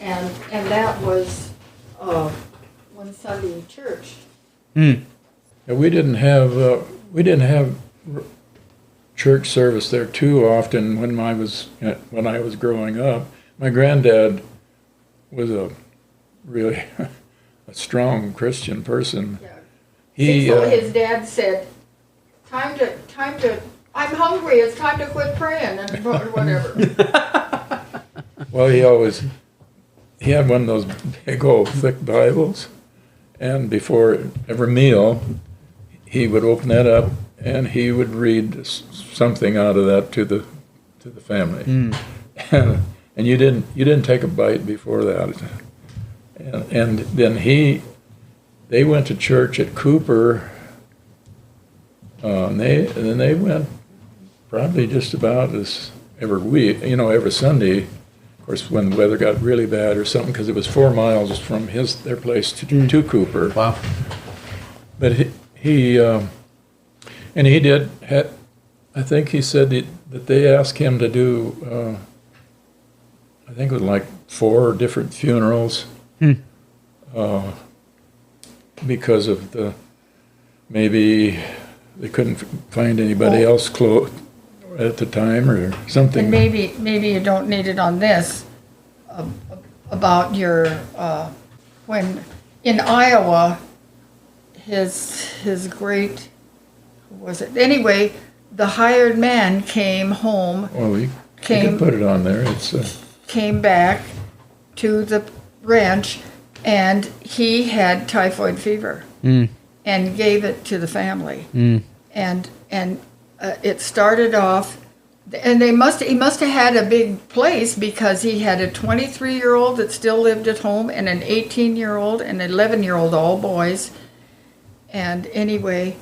and that was one Sunday church. Yeah, we didn't have church service there too often when I was growing up. My granddad was a really a strong Christian person. Yeah. His dad said, "Time to. I'm hungry. It's time to quit praying," and whatever. Well, he had one of those big old thick Bibles, and before every meal, he would open that up and he would read something out of that to the family. And you didn't take a bite before that. And then they went to church at Cooper. And then they went probably just about as every week, every Sunday. Of course, when the weather got really bad or something, because it was 4 miles from their place to Cooper. Wow. But he did. I think he said that they asked him to do. I think it was like 4 different funerals. Because of maybe they couldn't find anybody else close at the time or something. And maybe you don't need it on this about your when in Iowa his great was it anyway the hired man came home. Well, you can put it on there. Came back to the ranch, and he had typhoid fever, and gave it to the family, and it started off, and he must have had a big place because he had a 23-year-old that still lived at home, and an 18-year-old and an 11-year-old, all boys, and anyway,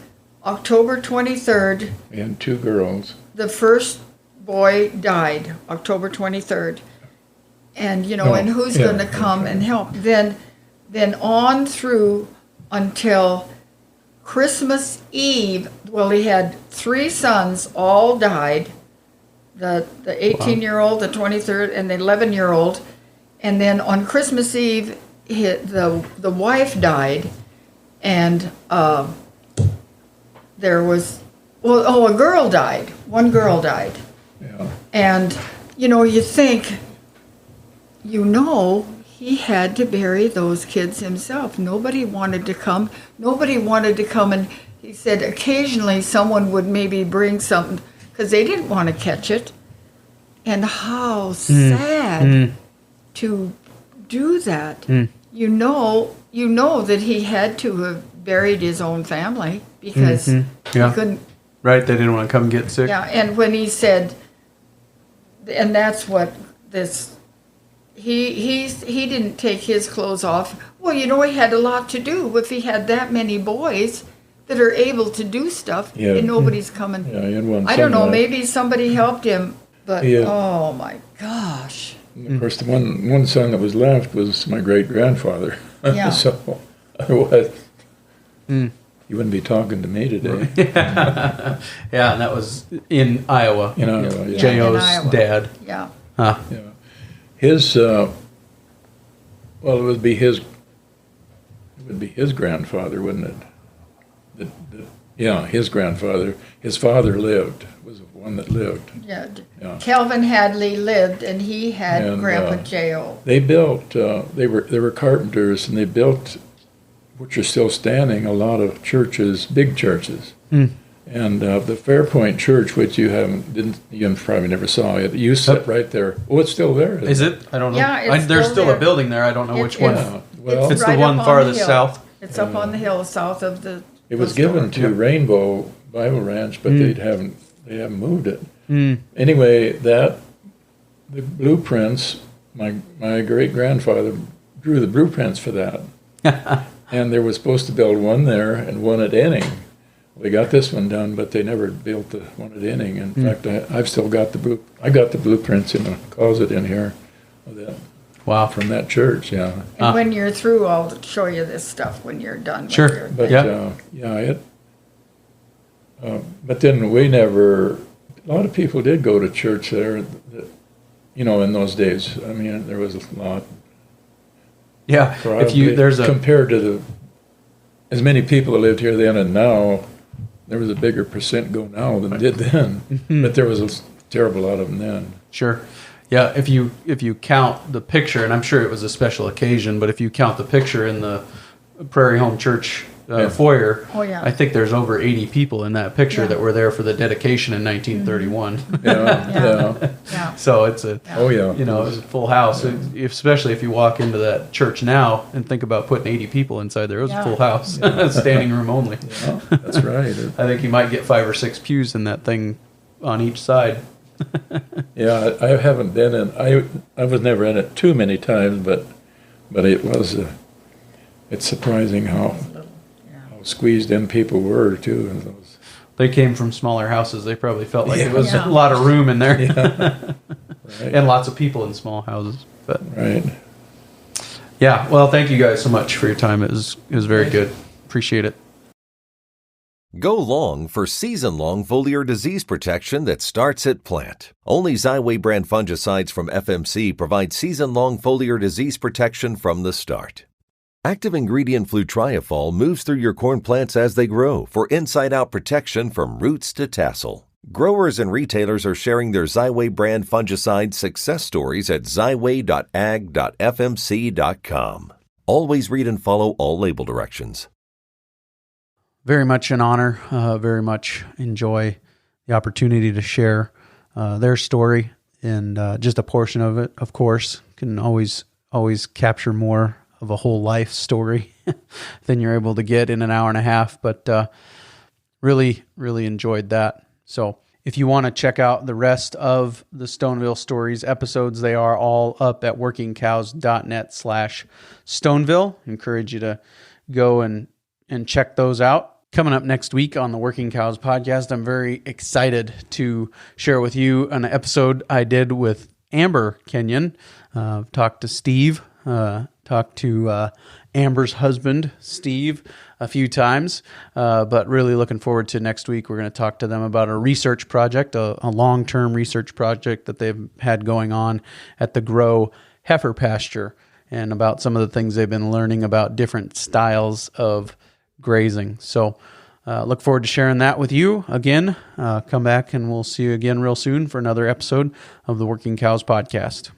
October 23rd, and 2 girls. The first boy died, October 23rd. And, and who's going to come and help? Then on through until Christmas Eve, well, he had 3 sons, all died. The 18-year-old, the 23rd, and the 11-year-old. And then on Christmas Eve, the wife died. And there was, a girl died. One girl died. Yeah. And, you think... he had to bury those kids himself. Nobody wanted to come. And he said occasionally someone would maybe bring something because they didn't want to catch it. And how sad to do that. you know that he had to have buried his own family because he couldn't. Right, they didn't want to come get sick. Yeah, and when he said, and that's what this, he didn't take his clothes off. Well, he had a lot to do. If he had that many boys that are able to do stuff, and nobody's coming. Yeah, he had one. I don't know, maybe somebody helped him, but oh my gosh. Of course, the one son that was left was my great-grandfather. Yeah. So otherwise, you wouldn't be talking to me today. Yeah, and that was in Iowa. In Iowa, yeah. J.O.'s dad. Yeah. Huh. Yeah. His, it would be his grandfather, wouldn't it? His grandfather. His father was the one that lived. Yeah. Yeah. Calvin Hadley lived, and he had Grandpa J.O. They built. They were carpenters, and they built, which are still standing, a lot of churches, big churches. And the Fairpoint Church, which you probably never saw it. You sit right there. Oh, it's still there. Is it? I don't know. Yeah, There's still there. A building there. I don't know which one. Well, It's right the one up on farthest hill. south. It's up on the hill south of the. it was given to Rainbow Bible Ranch, but they haven't moved it. Anyway, the blueprints. My great grandfather drew the blueprints for that, and they were supposed to build one there and one at Enning. We got this one done, but they never built the one at Enning. In fact, I've still got I got the blueprints in a closet in here. Of that. Wow. From that church, yeah. And when you're through, I'll show you this stuff when you're done. Sure. But but then we never. A lot of people did go to church there. In those days. I mean, there was a lot. Yeah. Compared to as many people that lived here then and now, there was a bigger percent go now than did then. But there was a terrible lot of them then. Sure. Yeah, if you count the picture, and I'm sure it was a special occasion, but if you count the picture in the Prairie Home Church foyer, I think there's over 80 people in that picture that were there for the dedication in 1931. Yeah. So it's a it was a full house, especially if you walk into that church now and think about putting 80 people inside there. It was a full house, standing room only. Yeah, that's right. I think you might get 5 or 6 pews in that thing on each side. Yeah, I haven't been in. I was never in it too many times, but it was. It's surprising how squeezed in people were too. In those. They came from smaller houses. They probably felt like it was a lot of room in there, Right. and lots of people in small houses. But Right. yeah, well, thank you guys so much for your time. It was very good. Appreciate it. Go long for season-long foliar disease protection that starts at plant. Only Xyway brand fungicides from FMC provide season-long foliar disease protection from the start. Active ingredient flutriafol moves through your corn plants as they grow for inside-out protection from roots to tassel. Growers and retailers are sharing their Xyway brand fungicide success stories at xyway.ag.fmc.com. Always read and follow all label directions. Very much an honor. Very much enjoy the opportunity to share their story, and just a portion of it, of course, can always capture more of a whole life story than you're able to get in an hour and a half. But really, really enjoyed that. So if you want to check out the rest of the Stoneville Stories episodes, they are all up at workingcows.net/Stoneville. Encourage you to go and check those out. Coming up next week on the Working Cows podcast, I'm very excited to share with you an episode I did with Amber Kenyon. Talked to Steve, talked to Amber's husband, Steve, a few times, but really looking forward to next week. We're going to talk to them about a research project, a long-term research project that they've had going on at the Grow Heifer Pasture, and about some of the things they've been learning about different styles of grazing. So look forward to sharing that with you again. Come back and we'll see you again real soon for another episode of the Working Cows podcast.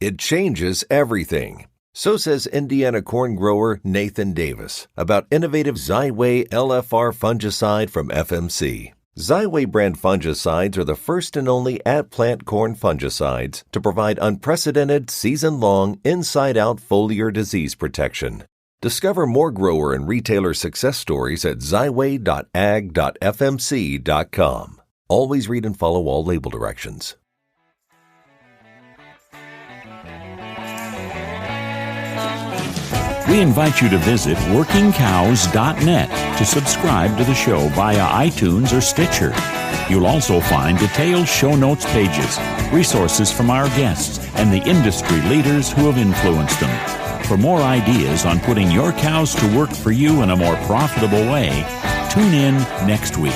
It changes everything. So says Indiana corn grower Nathan Davis about innovative Xyway LFR fungicide from FMC. Xyway brand fungicides are the first and only at-plant corn fungicides to provide unprecedented, season-long, inside-out foliar disease protection. Discover more grower and retailer success stories at xyway.ag.fmc.com. Always read and follow all label directions. We invite you to visit workingcows.net to subscribe to the show via iTunes or Stitcher. You'll also find detailed show notes pages, resources from our guests, and the industry leaders who have influenced them. For more ideas on putting your cows to work for you in a more profitable way, tune in next week.